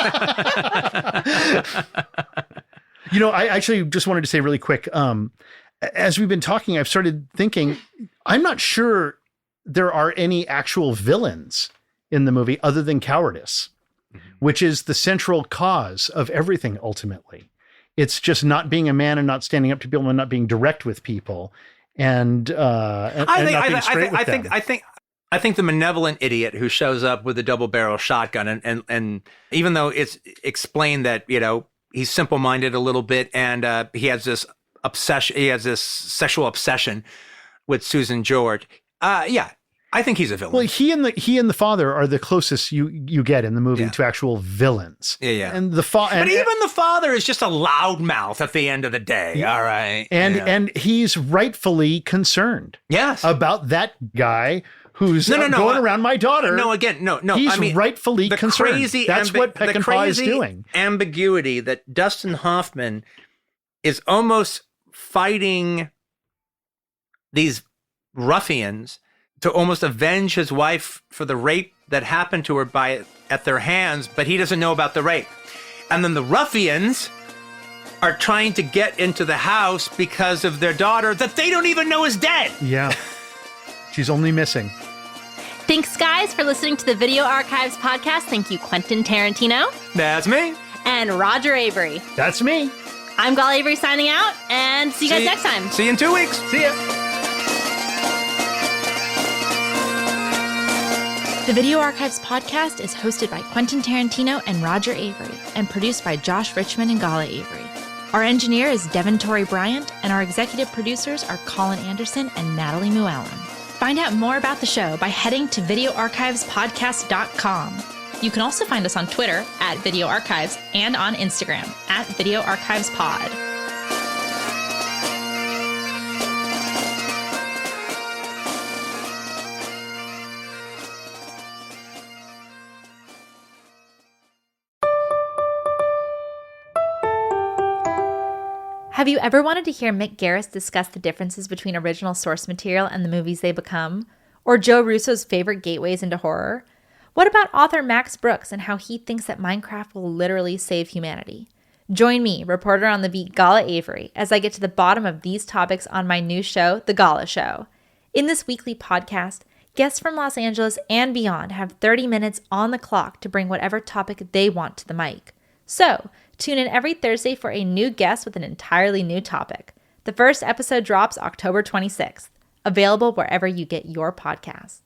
I actually just wanted to say really quick, as we've been talking, I've started thinking, I'm not sure there are any actual villains in the movie other than cowardice, which is the central cause of everything ultimately. It's just not being a man and not standing up to people and not being direct with people and not being straight with them. I think the malevolent idiot who shows up with a double barrel shotgun and even though it's explained that, he's simple-minded a little bit, and he has this obsession. He has this sexual obsession. with Susan George. Yeah, I think he's a villain. Well, he and the father are the closest you get in the movie to actual villains. Yeah. And but even the father is just a loudmouth at the end of the day. All right. And he's rightfully concerned. Yes. About that guy who's going around my daughter. No. He's rightfully concerned. That's what Peckinpah is doing. Ambiguity that Dustin Hoffman is almost fighting these ruffians to almost avenge his wife for the rape that happened to her at their hands, but he doesn't know about the rape. And then the ruffians are trying to get into the house because of their daughter that they don't even know is dead. Yeah. She's only missing. Thanks, guys, for listening to the Video Archives podcast. Thank you, Quentin Tarantino. That's me. And Roger Avery. That's me. I'm Gala Avery signing out, and see you guys next time. See you in 2 weeks. See ya. The Video Archives podcast is hosted by Quentin Tarantino and Roger Avery and produced by Josh Richmond and Gala Avery. Our engineer is Devin Torrey Bryant, and our executive producers are Colin Anderson and Natalie Muellen. Find out more about the show by heading to videoarchivespodcast.com. You can also find us on Twitter at Video Archives and on Instagram at Video Archives Pod. Have you ever wanted to hear Mick Garris discuss the differences between original source material and the movies they become? Or Joe Russo's favorite gateways into horror? What about author Max Brooks and how he thinks that Minecraft will literally save humanity? Join me, reporter on the beat Gala Avery, as I get to the bottom of these topics on my new show, The Gala Show. In this weekly podcast, guests from Los Angeles and beyond have 30 minutes on the clock to bring whatever topic they want to the mic. So, tune in every Thursday for a new guest with an entirely new topic. The first episode drops October 26th, available wherever you get your podcasts.